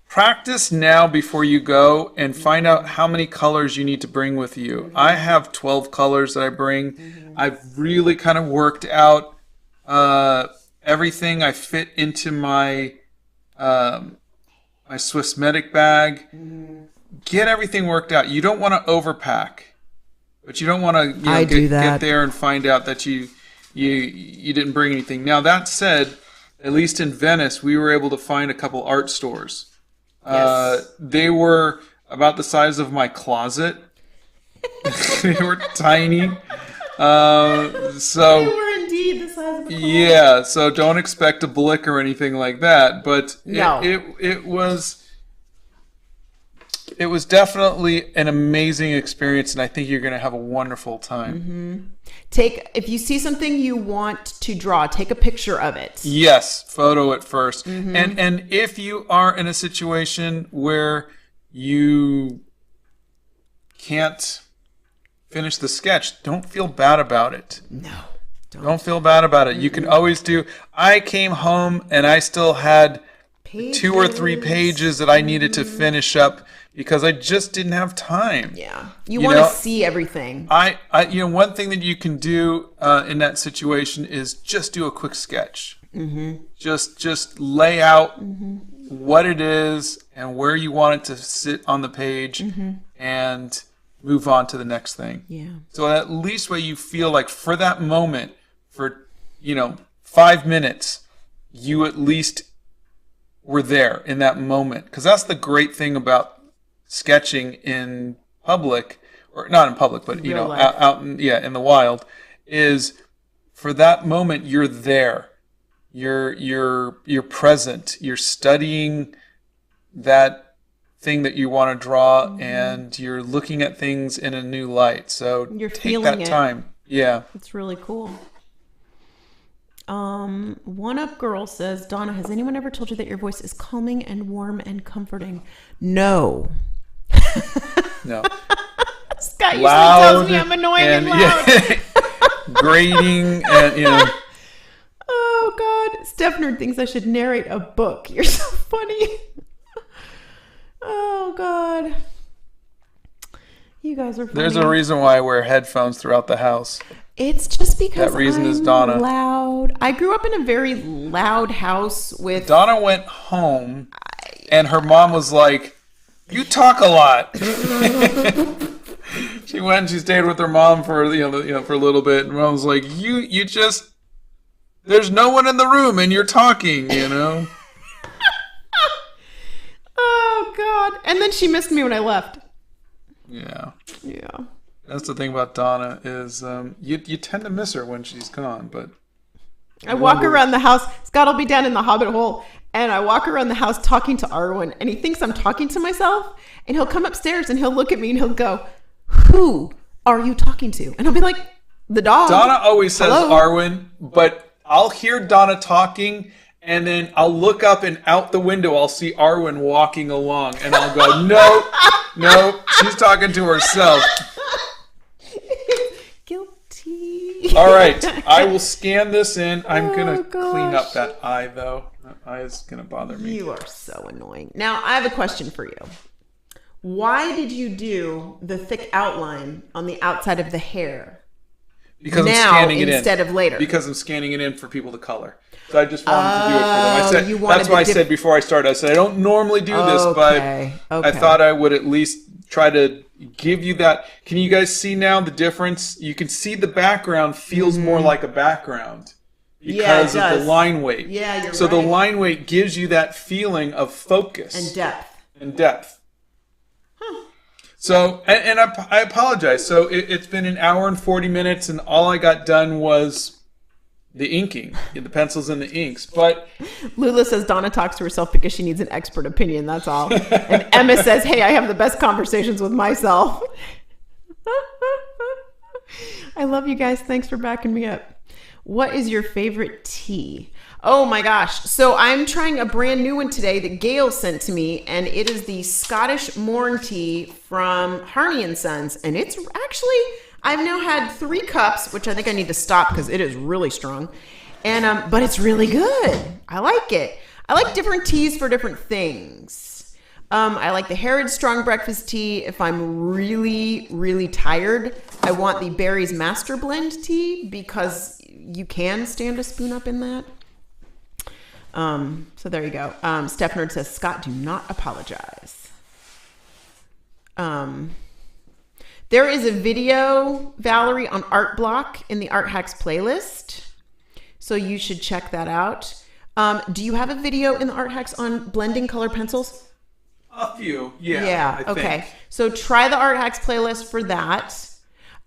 practice now before you go and find out how many colors you need to bring with you. I have 12 colors that I bring. I've really kind of worked out everything I fit into my my Swissmedic bag. Get everything worked out. You don't want to overpack, but you don't want to get there and find out that you didn't bring anything. Now, that said, at least in Venice, we were able to find a couple art stores. Yes. They were about the size of my closet. They were tiny. So They were indeed the size of a closet. yeah, so don't expect a blick or anything like that. But No. it was definitely an amazing experience, and I think you're going to have a wonderful time. If you see something you want to draw, take a picture of it. Yes, photo it first. And if you are in a situation where you can't finish the sketch, don't feel bad about it. No. Don't feel bad about it. You can always do. I came home and I still had 2 or 3 pages that I needed to finish up because I just didn't have time. Yeah. You want to see everything. One thing that you can do in that situation is just do a quick sketch. Just lay out what it is and where you want it to sit on the page and move on to the next thing. Yeah. So at least what you feel like for that moment, for 5 minutes, you at least were there in that moment. Because that's the great thing about sketching in public, or not in public, but out in the wild, is for that moment you're there. You're present. You're studying that thing that you want to draw, and you're looking at things in a new light. So You're take feeling that time. Yeah. It's really cool. One Up Girl says, Donna, has anyone ever told you that your voice is calming and warm and comforting? No. No. Scott usually tells me I'm annoying and loud. Yeah, grating and Oh, God. Stephnerd thinks I should narrate a book. You're so funny. Oh, God. You guys are funny. There's a reason why I wear headphones throughout the house. It's just because That reason I'm is Donna. loud. I grew up in a very loud house with... Donna went home, and her mom was like, "You talk a lot." She went and she stayed with her mom for for a little bit, and mom was like, "You just there's no one in the room, and you're talking, Oh, God. And then she missed me when I left. Yeah. Yeah. That's the thing about Donna is you tend to miss her when she's gone, but I walk around the house. Scott will be down in the Hobbit hole, and I walk around the house talking to Arwen, and he thinks I'm talking to myself, and he'll come upstairs and he'll look at me and he'll go, "Who are you talking to?" And I'll be like, "The dog." Donna always says Hello? Arwen, but I'll hear Donna talking, and then I'll look up, and out the window I'll see Arwen walking along, and I'll go, no, she's talking to herself. Guilty. All right, I will scan this in. I'm going to Oh, clean up gosh. that eye, though, That eye is going to bother me. You are so annoying. Now, I have a question for you. Why did you do the thick outline on the outside of the hair? Because now, I'm scanning it in. Instead of later. Because I'm scanning it in for people to color. So I just wanted to do it for them. That's why I said before I started, I said I don't normally do this, but I thought I would at least try to give you that. Can you guys see now the difference? You can see the background feels more like a background because of the line weight. Yeah, you're so right. the line weight gives you that feeling of focus. And depth. So, and I apologize. So it's been an hour and 40 minutes, and all I got done was the inking, the pencils and the inks. But Lula says Donna talks to herself because she needs an expert opinion. That's all. And Emma says, hey, I have the best conversations with myself. I love you guys. Thanks for backing me up. What is your favorite tea? Oh my gosh. So I'm trying a brand new one today that Gail sent to me, and it is the Scottish Morn tea from Harney & Sons. And it's actually, I've now had 3 cups, which I think I need to stop because it is really strong. And but it's really good. I like it. I like different teas for different things. I like the Harrods Strong Breakfast Tea. If I'm really, really tired, I want the Berries Master Blend tea because you can stand a spoon up in that. So there you go. Steph Nerd says, Scott, do not apologize. There is a video, Valerie, on Art Block in the Art Hacks playlist. So you should check that out. Do you have a video in the Art Hacks on blending color pencils? A few, yeah. Yeah, okay. So try the Art Hacks playlist for that.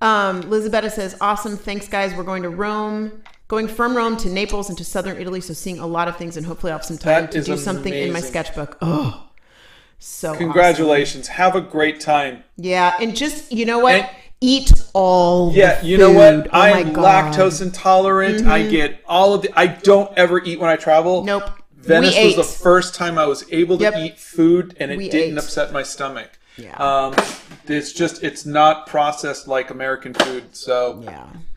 Lizabetta says, awesome. Thanks, guys. We're going to Rome. Going from Rome to Naples and to southern Italy, so seeing a lot of things, and hopefully I'll have some time to do something in my sketchbook. Oh, so congratulations. Awesome. Have a great time. Yeah, and just, you know what? Eat all the food. You know what? I am lactose intolerant. I get all of I don't ever eat when I travel. Nope. Venice was the first time I was able to eat food, and it didn't upset my stomach. Yeah. It's not processed like American food, so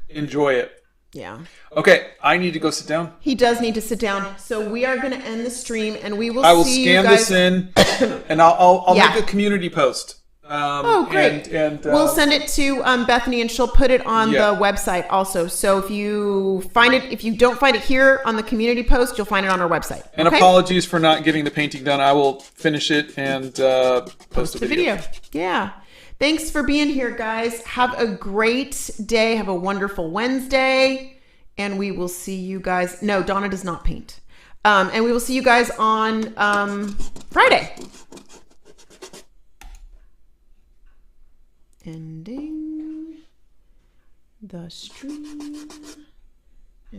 enjoy it. Yeah. Okay, I need to go sit down. He does need to sit down. So we are going to end the stream, and we will. I will scan this in, and I'll make a community post. Great! And we'll send it to Bethany, and she'll put it on the website also. So if you don't find it here on the community post, you'll find it on our website. And apologies for not getting the painting done. I will finish it and post the video. Yeah. Thanks for being here, guys. Have a great day. Have a wonderful Wednesday. And we will see you guys. No, Donna does not paint. And we will see you guys on Friday. Ending the stream.